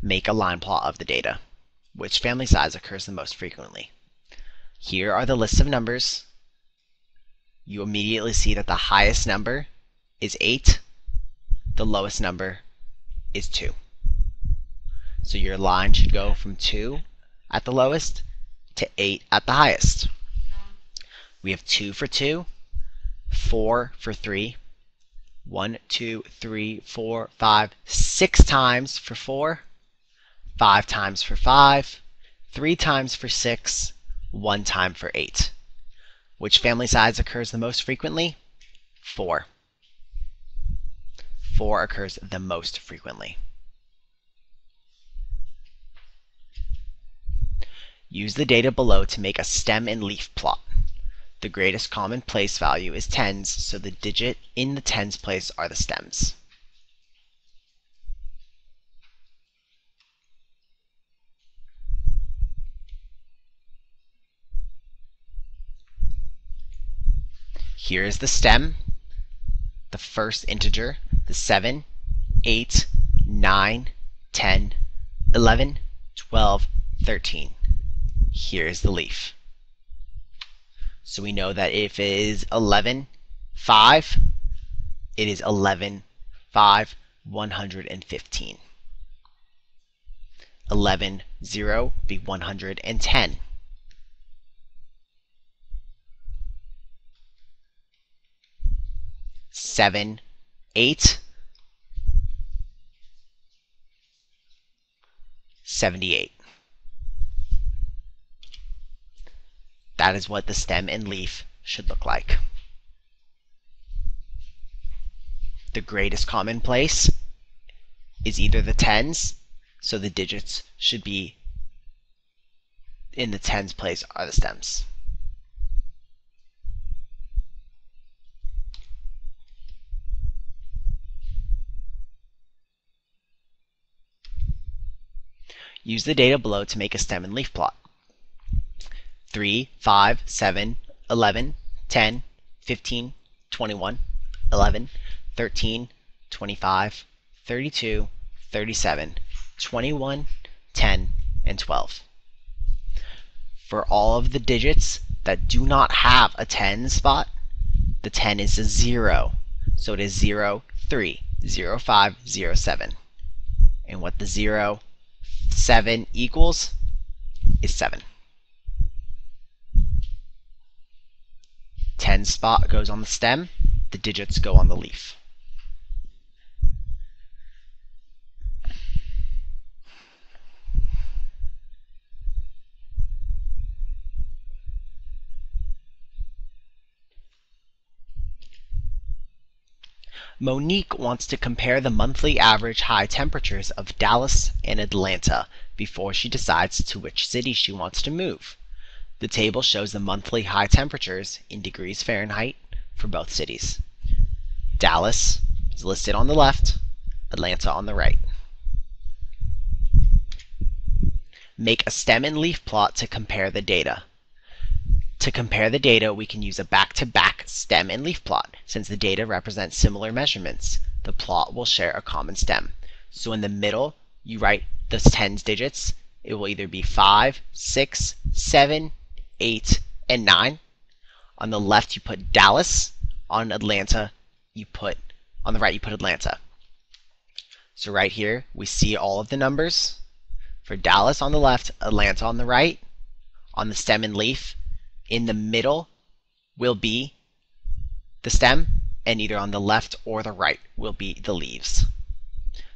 Make a line plot of the data. Which family size occurs the most frequently? Here are the lists of numbers. You immediately see that the highest number is 8. The lowest number is 2. So your line should go from 2 at the lowest to 8 at the highest. We have 2 for 2, 4 for 3, 1, 2, 3, 4, 5, 6 times for 4, 5 times for 5, 3 times for 6, 1 time for 8. Which family size occurs the most frequently? 4. 4 occurs the most frequently. Use the data below to make a stem and leaf plot. The greatest common place value is tens, so the digit in the tens place are the stems. Here is the stem, the first integer, the 7, 8, 9, 10, 11, 12, 13. Here is the leaf. So we know that if it is 11, 5, it is 11, 5, 115. 11, 0 be 110. 7, 8, 78. That is what the stem and leaf should look like. The greatest common place is either the tens, so the digits should be in the tens place are the stems. Use the data below to make a stem and leaf plot. 3, 5, 7, 11, 10, 15, 21, 11, 13, 25, 32, 37, 21, 10, and 12. For all of the digits that do not have a 10 spot, the 10 is a 0. So it is 0, 3, 0, 5, 0, 7. And what the 0, 7 equals is 7. 10 spot goes on the stem, the digits go on the leaf. Monique wants to compare the monthly average high temperatures of Dallas and Atlanta before she decides to which city she wants to move. The table shows the monthly high temperatures in degrees Fahrenheit for both cities. Dallas is listed on the left, Atlanta on the right. Make a stem and leaf plot to compare the data. To compare the data, we can use a back-to-back stem and leaf plot. Since the data represent similar measurements, the plot will share a common stem. So in the middle, you write the tens digits. It will either be 5, 6, 7, 8, and 9. On the left, you put Dallas. On Atlanta, on the right, you put Atlanta. So right here, we see all of the numbers. For Dallas on the left, Atlanta on the right. On the stem and leaf, in the middle will be the stem, and either on the left or the right will be the leaves.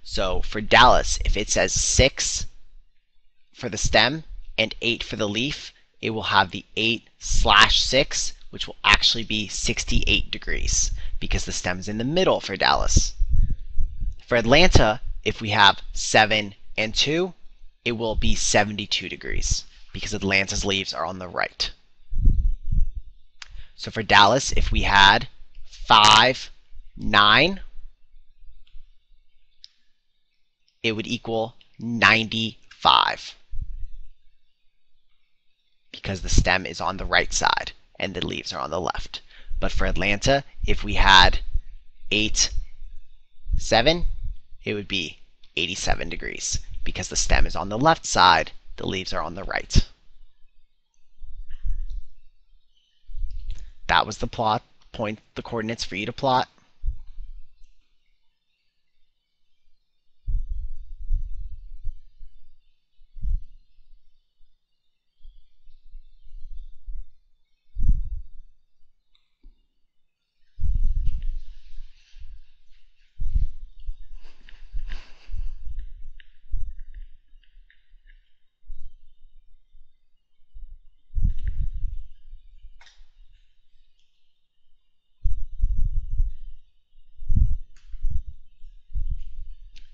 So for Dallas, if it says 6 for the stem and 8 for the leaf, it will have the 8/6, which will actually be 68 degrees because the stem is in the middle for Dallas. For Atlanta, if we have 7 and 2, it will be 72 degrees because Atlanta's leaves are on the right. So for Dallas, if we had 5, 9, it would equal 95 because the stem is on the right side and the leaves are on the left. But for Atlanta, if we had 8, 7, it would be 87 degrees because the stem is on the left side, the leaves are on the right. That was the plot. Point the coordinates for you to plot.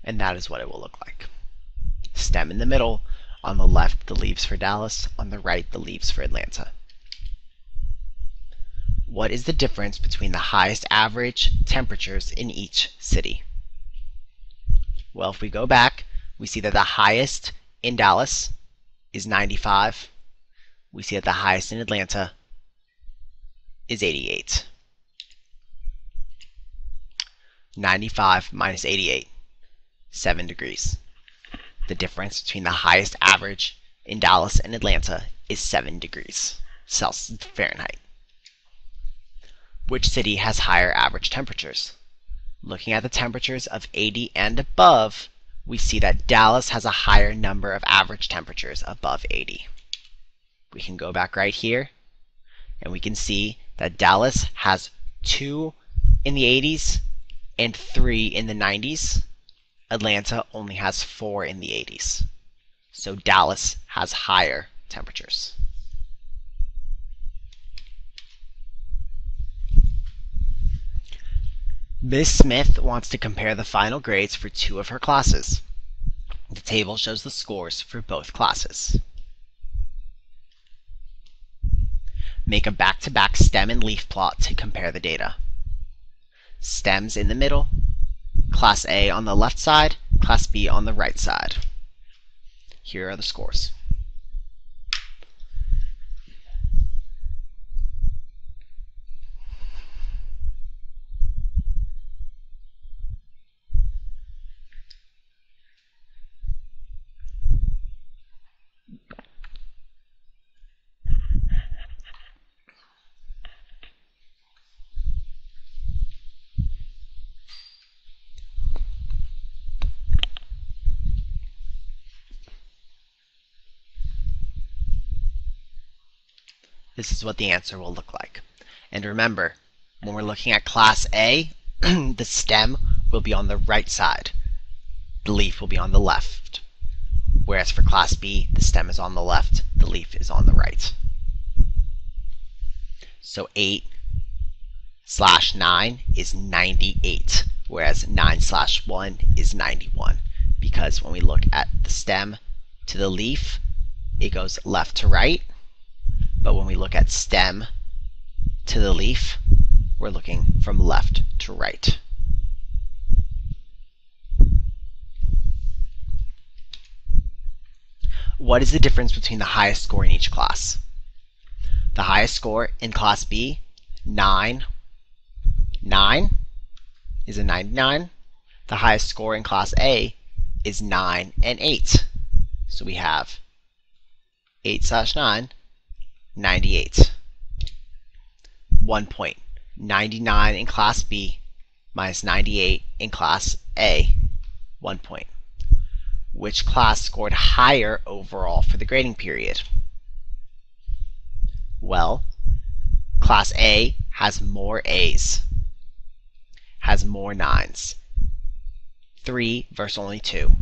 And that is what it will look like. Stem in the middle, on the left the leaves for Dallas, on the right the leaves for Atlanta. What is the difference between the highest average temperatures in each city? Well, if we go back, we see that the highest in Dallas is 95. We see that the highest in Atlanta is 88. 95 minus 88, 7 degrees. The difference between the highest average in Dallas and Atlanta is 7 degrees Celsius Fahrenheit. Which city has higher average temperatures? Looking at the temperatures of 80 and above, we see that Dallas has a higher number of average temperatures above 80. We can go back right here, and we can see that Dallas has 2 in the 80s and 3 in the 90s. Atlanta only has 4 in the 80s. So Dallas has higher temperatures. Ms. Smith wants to compare the final grades for 2 of her classes. The table shows the scores for both classes. Make a back-to-back stem and leaf plot to compare the data. Stems in the middle, Class A on the left side, Class B on the right side. Here are the scores. This is what the answer will look like. And remember, when we're looking at Class A, the stem will be on the right side. The leaf will be on the left. Whereas for Class B, the stem is on the left, the leaf is on the right. So 8/9 is 98, whereas 9/1 is 91. Because when we look at the stem to the leaf, it goes left to right. But when we look at stem to the leaf, we're looking from left to right. What is the difference between the highest score in each class? The highest score in Class B, 9 is a 99. The highest score in Class A is 9 and 8. So we have 8/9, 98. 1 point. 99 in Class B minus 98 in Class A. 1 point. Which class scored higher overall for the grading period? Well, Class A has more A's, has more 9s. 3 versus only 2.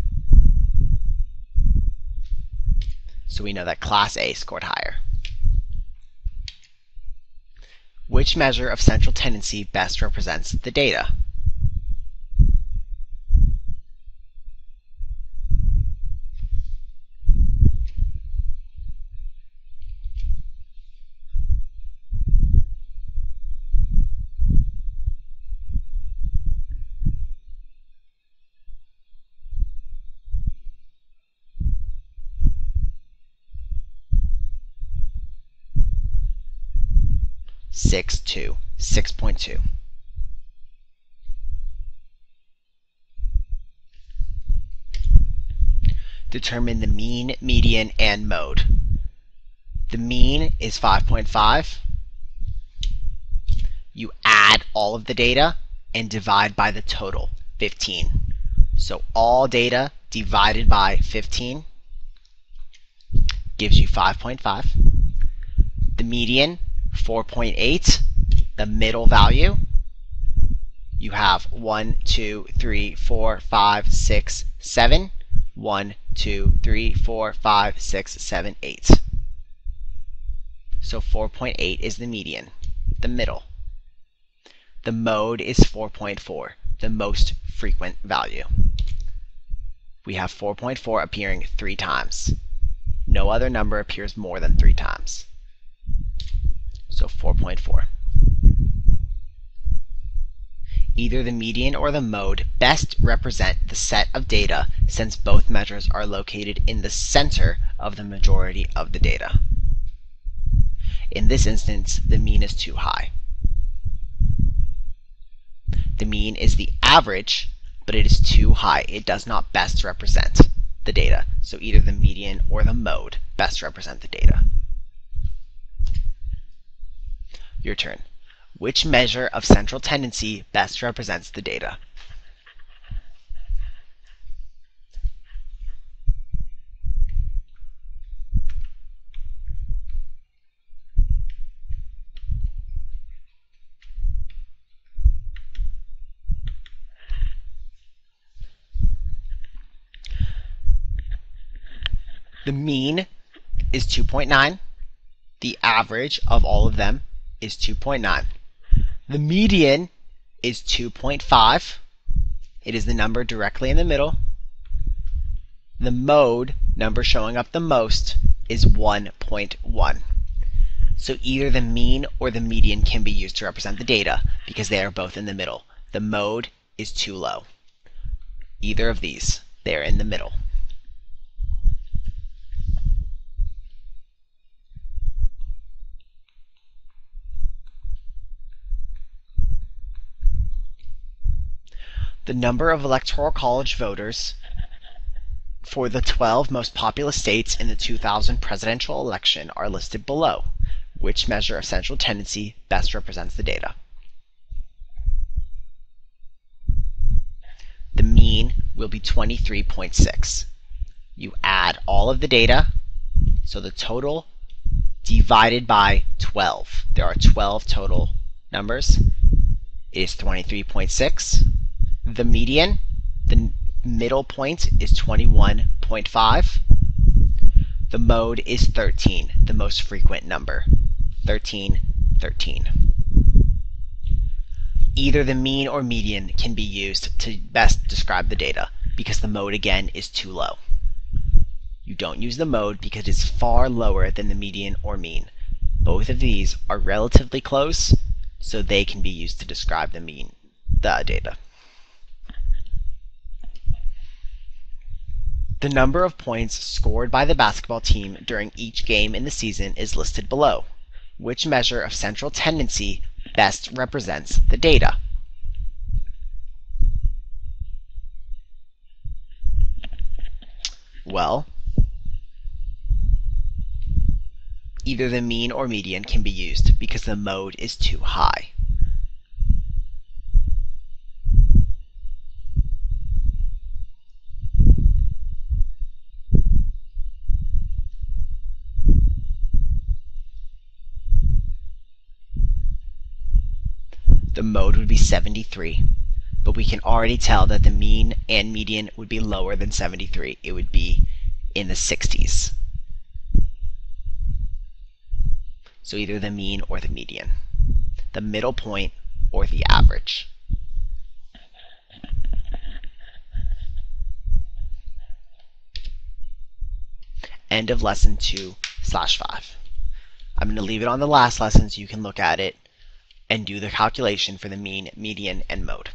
So we know that Class A scored higher. Which measure of central tendency best represents the data? Six 6.2. Determine the mean, median, and mode. The mean is 5.5. You add all of the data and divide by the total, 15. So all data divided by 15 gives you 5.5. The median, 4.8. The middle value, you have 1, 2, 3, 4, 5, 6, 7. 1, 2, 3, 4, 5, 6, 7, 8. So 4.8 is the median, the middle. The mode is 4.4, the most frequent value. We have 4.4 appearing 3 times. No other number appears more than 3 times. So 4.4. Either the median or the mode best represent the set of data since both measures are located in the center of the majority of the data. In this instance, the mean is too high. The mean is the average, but it is too high. It does not best represent the data. So either the median or the mode best represent the data. Your turn. Which measure of central tendency best represents the data? The mean is 2.9. The average of all of them is 2.9. The median is 2.5. It is the number directly in the middle. The mode, number showing up the most, is 1.1. So either the mean or the median can be used to represent the data because they are both in the middle. The mode is too low. Either of these, they are in the middle. The number of Electoral College voters for the 12 most populous states in the 2000 presidential election are listed below. Which measure of central tendency best represents the data? The mean will be 23.6. You add all of the data, so the total divided by 12. There are 12 total numbers. It is 23.6. The median, the middle point, is 21.5. The mode is 13, the most frequent number. 13, 13. Either the mean or median can be used to best describe the data because the mode, again, is too low. You don't use the mode because it's far lower than the median or mean. Both of these are relatively close, so they can be used to describe the data. The number of points scored by the basketball team during each game in the season is listed below. Which measure of central tendency best represents the data? Well, either the mean or median can be used because the mode is too high. The mode would be 73, but we can already tell that the mean and median would be lower than 73. It would be in the 60s. So either the mean or the median, the middle point or the average. End of lesson 2/5. I'm going to leave it on the last lesson so you can look at it and do the calculation for the mean, median, and mode.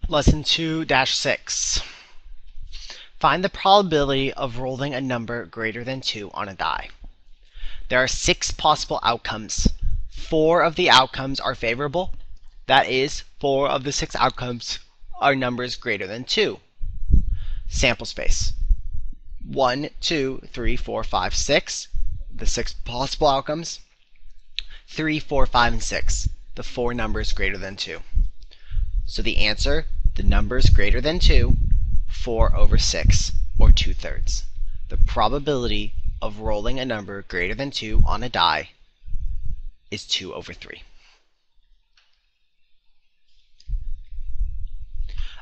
Lesson 2-6. Find the probability of rolling a number greater than 2 on a die. There are 6 possible outcomes. 4 of the outcomes are favorable. That is, 4 of the 6 outcomes are numbers greater than 2. Sample space. 1, 2, 3, 4, 5, 6. The 6 possible outcomes. 3, 4, 5, and 6. The 4 numbers greater than 2. So the answer, the numbers greater than 2, 4 over 6, or 2/3. The probability of rolling a number greater than 2 on a die is 2 over 3.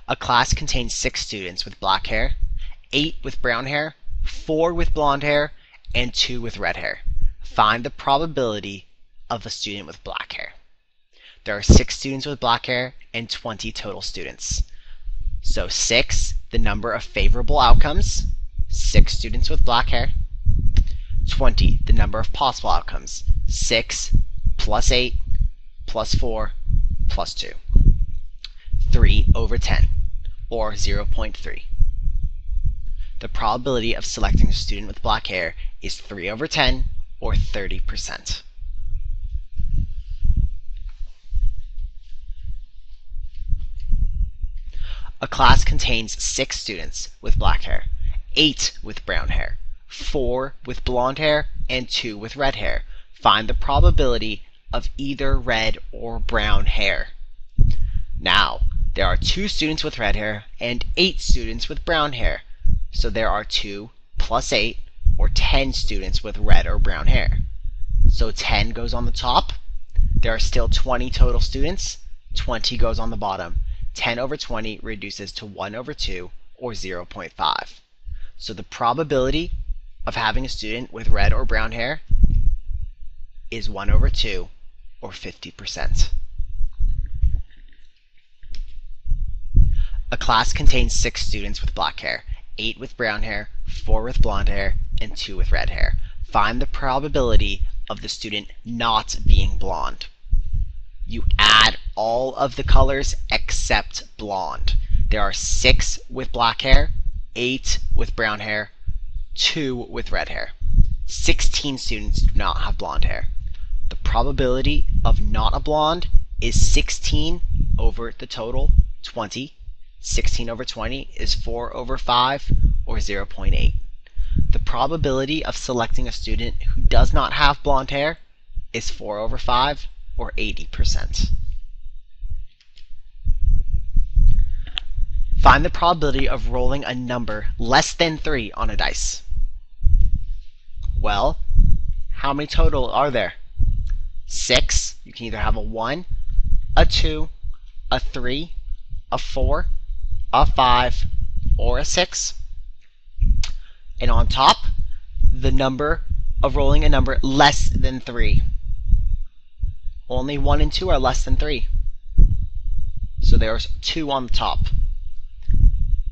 A class contains 6 students with black hair, 8 with brown hair, 4 with blonde hair, and 2 with red hair. Find the probability of a student with black hair. There are 6 students with black hair and 20 total students. So 6, the number of favorable outcomes, 6 students with black hair. 20, the number of possible outcomes, 6 plus 8 plus 4 plus 2. 3 over 10, or 0.3. The probability of selecting a student with black hair is 3 over 10, or 30%. A class contains 6 students with black hair, 8 with brown hair, 4 with blonde hair, and 2 with red hair. Find the probability of either red or brown hair. Now, there are 2 students with red hair and 8 students with brown hair. So there are 2 plus 8, or 10 students with red or brown hair. So 10 goes on the top. There are still 20 total students. 20 goes on the bottom. 10 over 20 reduces to 1 over 2, or 0.5. So the probability of having a student with red or brown hair is 1 over 2, or 50%. A class contains 6 students with black hair, 8 with brown hair, 4 with blonde hair, and 2 with red hair. Find the probability of the student not being blonde. You add all of the colors except blonde. There are 6 with black hair, 8 with brown hair, 2 with red hair. 16 students do not have blonde hair. The probability of not a blonde is 16 over the total, 20. 16 over 20 is 4 over 5, or 0.8. The probability of selecting a student who does not have blonde hair is 4 over 5, or 80%. Find the probability of rolling a number less than 3 on a dice. Well, how many total are there? 6. You can either have a 1, a 2, a 3, a 4, a 5, or a 6. And on top, the number of rolling a number less than 3. Only 1 and 2 are less than 3. So there's 2 on the top.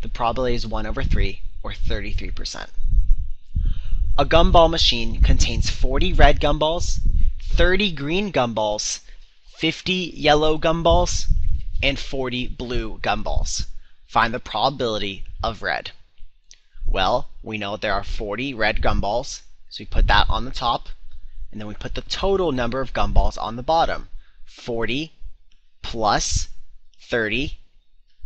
The probability is 1 over 3, or 33%. A gumball machine contains 40 red gumballs, 30 green gumballs, 50 yellow gumballs, and 40 blue gumballs. Find the probability of red. Well, we know there are 40 red gumballs, so we put that on the top. And then we put the total number of gumballs on the bottom. 40 plus 30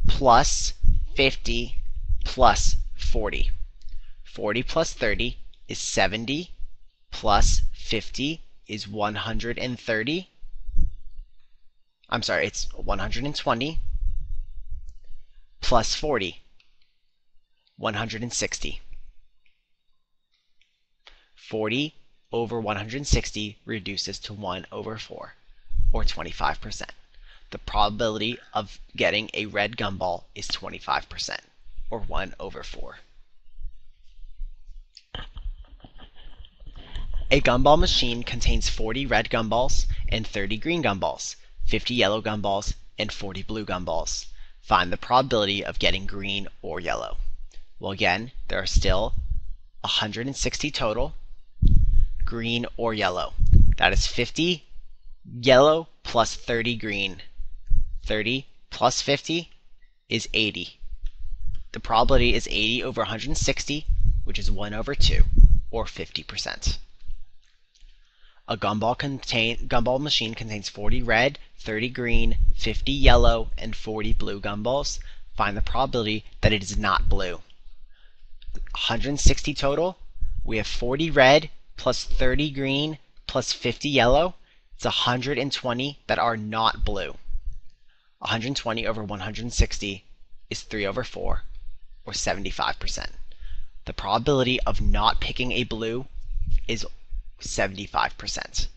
plus 50 plus 40. 40 plus 30 is 70, plus 50 is 130. I'm sorry, it's 120, plus 40, 160. 40 over 160 reduces to 1 over 4, or 25%. The probability of getting a red gumball is 25%, or 1 over 4. A gumball machine contains 40 red gumballs and 30 green gumballs, 50 yellow gumballs, and 40 blue gumballs. Find the probability of getting green or yellow. Well, again, there are still 160 total, green or yellow. That is 50 yellow plus 30 green. 30 plus 50 is 80. The probability is 80 over 160, which is 1 over 2, or 50%. A gumball machine contains 40 red, 30 green, 50 yellow, and 40 blue gumballs. Find the probability that it is not blue. 160 total. We have 40 red plus 30 green plus 50 yellow. It's 120 that are not blue. 120 over 160 is 3 over 4, or 75%. The probability of not picking a blue is 75%.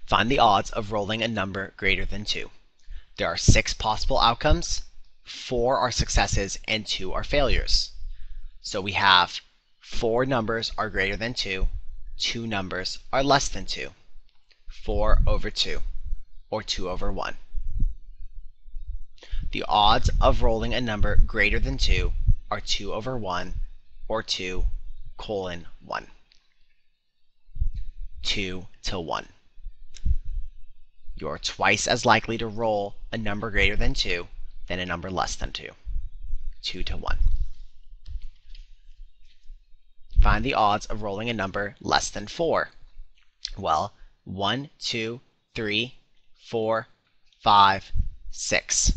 Find the odds of rolling a number greater than 2. There are 6 possible outcomes, 4 are successes, and 2 are failures. So we have 4 numbers are greater than 2, 2 numbers are less than 2. 4 over 2, or 2 over 1. The odds of rolling a number greater than 2 are 2 over 1, or 2 colon 1. 2 to 1. You're twice as likely to roll a number greater than 2 than a number less than 2. 2 to 1. Find the odds of rolling a number less than 4. Well, 1, 2, 3, 4, 5, 6.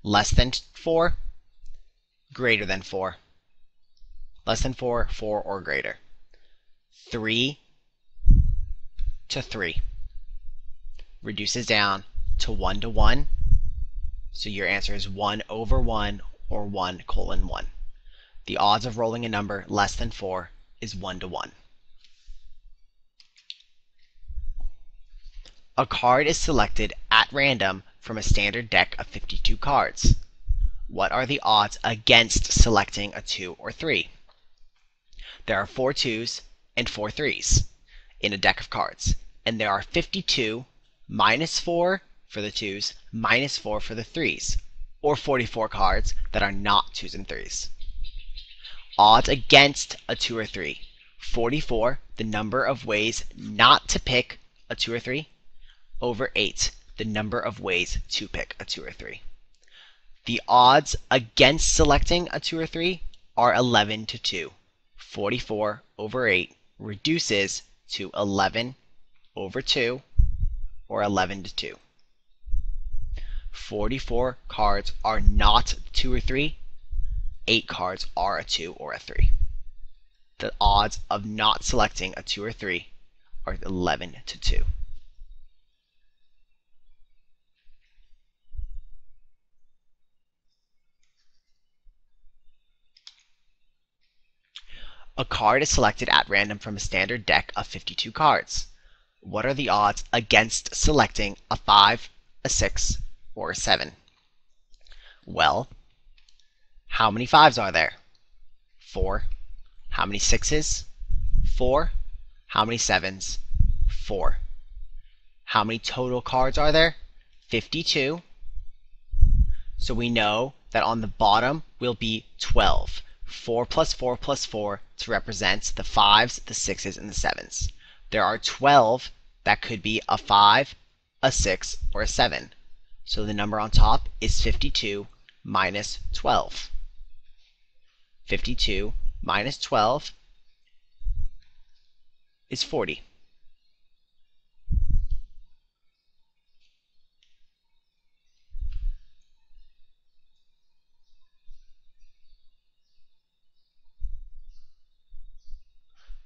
Less than 4, greater than 4. Less than 4, 4 or greater. 3 to 3. Reduces down to 1 to 1. So your answer is 1 over 1, or 1 colon 1. The odds of rolling a number less than 4 is 1 to 1. A card is selected at random from a standard deck of 52 cards. What are the odds against selecting a 2 or 3? There are 4 2s and 4 3s in a deck of cards, and there are 52 minus 4 for the 2s, minus 4 for the 3s, or 44 cards that are not 2s and 3s. Odds against a 2 or 3. 44, the number of ways not to pick a 2 or 3, over 8, the number of ways to pick a 2 or 3. The odds against selecting a 2 or 3 are 11 to 2. 44 over 8 reduces to 11 over 2, or 11 to 2. 44 cards are not 2 or 3. 8 cards are a 2 or a 3. The odds of not selecting a 2 or 3 are 11 to 2. A card is selected at random from a standard deck of 52 cards. What are the odds against selecting a 5, a 6, or a 7? Well, how many 5s are there? 4. How many 6s? 4. How many 7s? 4. How many total cards are there? 52. So we know that on the bottom will be 12. 4 plus 4 plus 4 to represent the 5s, the 6s, and the 7s. There are 12 that could be a 5, a 6, or a 7. So the number on top is 52 minus 12. 52 minus 12 is 40.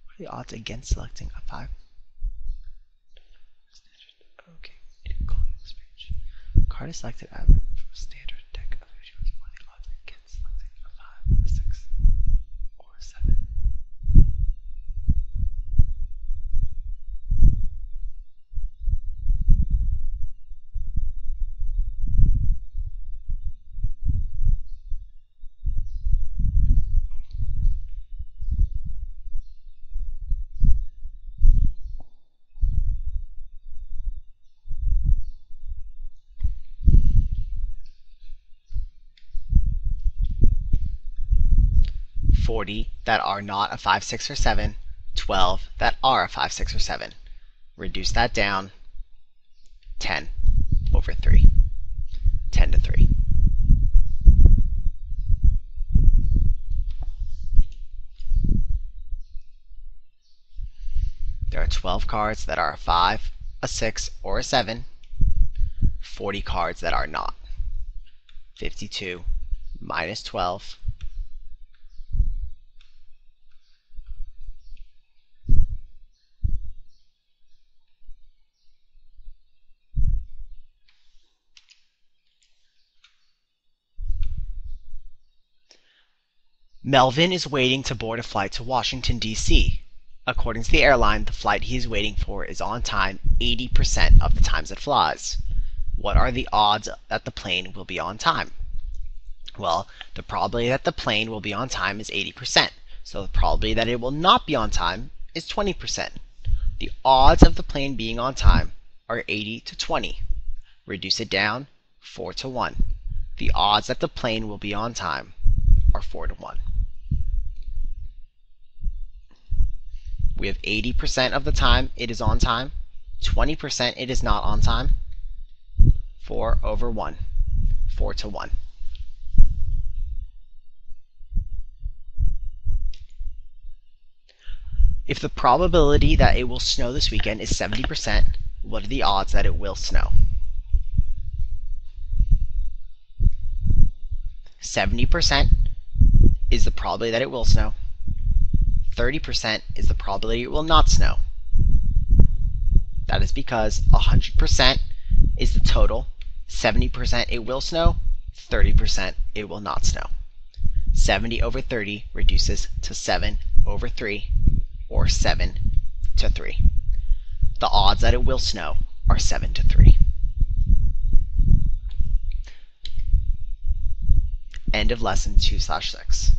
What are the odds against selecting a 5? Okay, this page. Card is selected at random from a standard deck of issues. What are the odds against selecting a 5, a 6, or a 7? 40 that are not a 5, 6, or 7, 12 that are a 5, 6, or 7. Reduce that down, 10 over 3. 10 to 3. There are 12 cards that are a 5, a 6, or a 7. 40 cards that are not. 52 minus 12. Melvin is waiting to board a flight to Washington, D.C. According to the airline, the flight he is waiting for is on time 80% of the times it flies. What are the odds that the plane will be on time? Well, the probability that the plane will be on time is 80%, so the probability that it will not be on time is 20%. The odds of the plane being on time are 80 to 20. Reduce it down, 4 to 1. The odds that the plane will be on time are 4 to 1. We have 80% of the time it is on time, 20% it is not on time. 4 over 1, 4 to 1. If the probability that it will snow this weekend is 70%, what are the odds that it will snow? 70% is the probability that it will snow. 30% is the probability it will not snow. That is because 100% is the total. 70% it will snow, 30% it will not snow. 70 over 30 reduces to 7 over 3, or 7 to 3. The odds that it will snow are 7 to 3. End of lesson 2/6.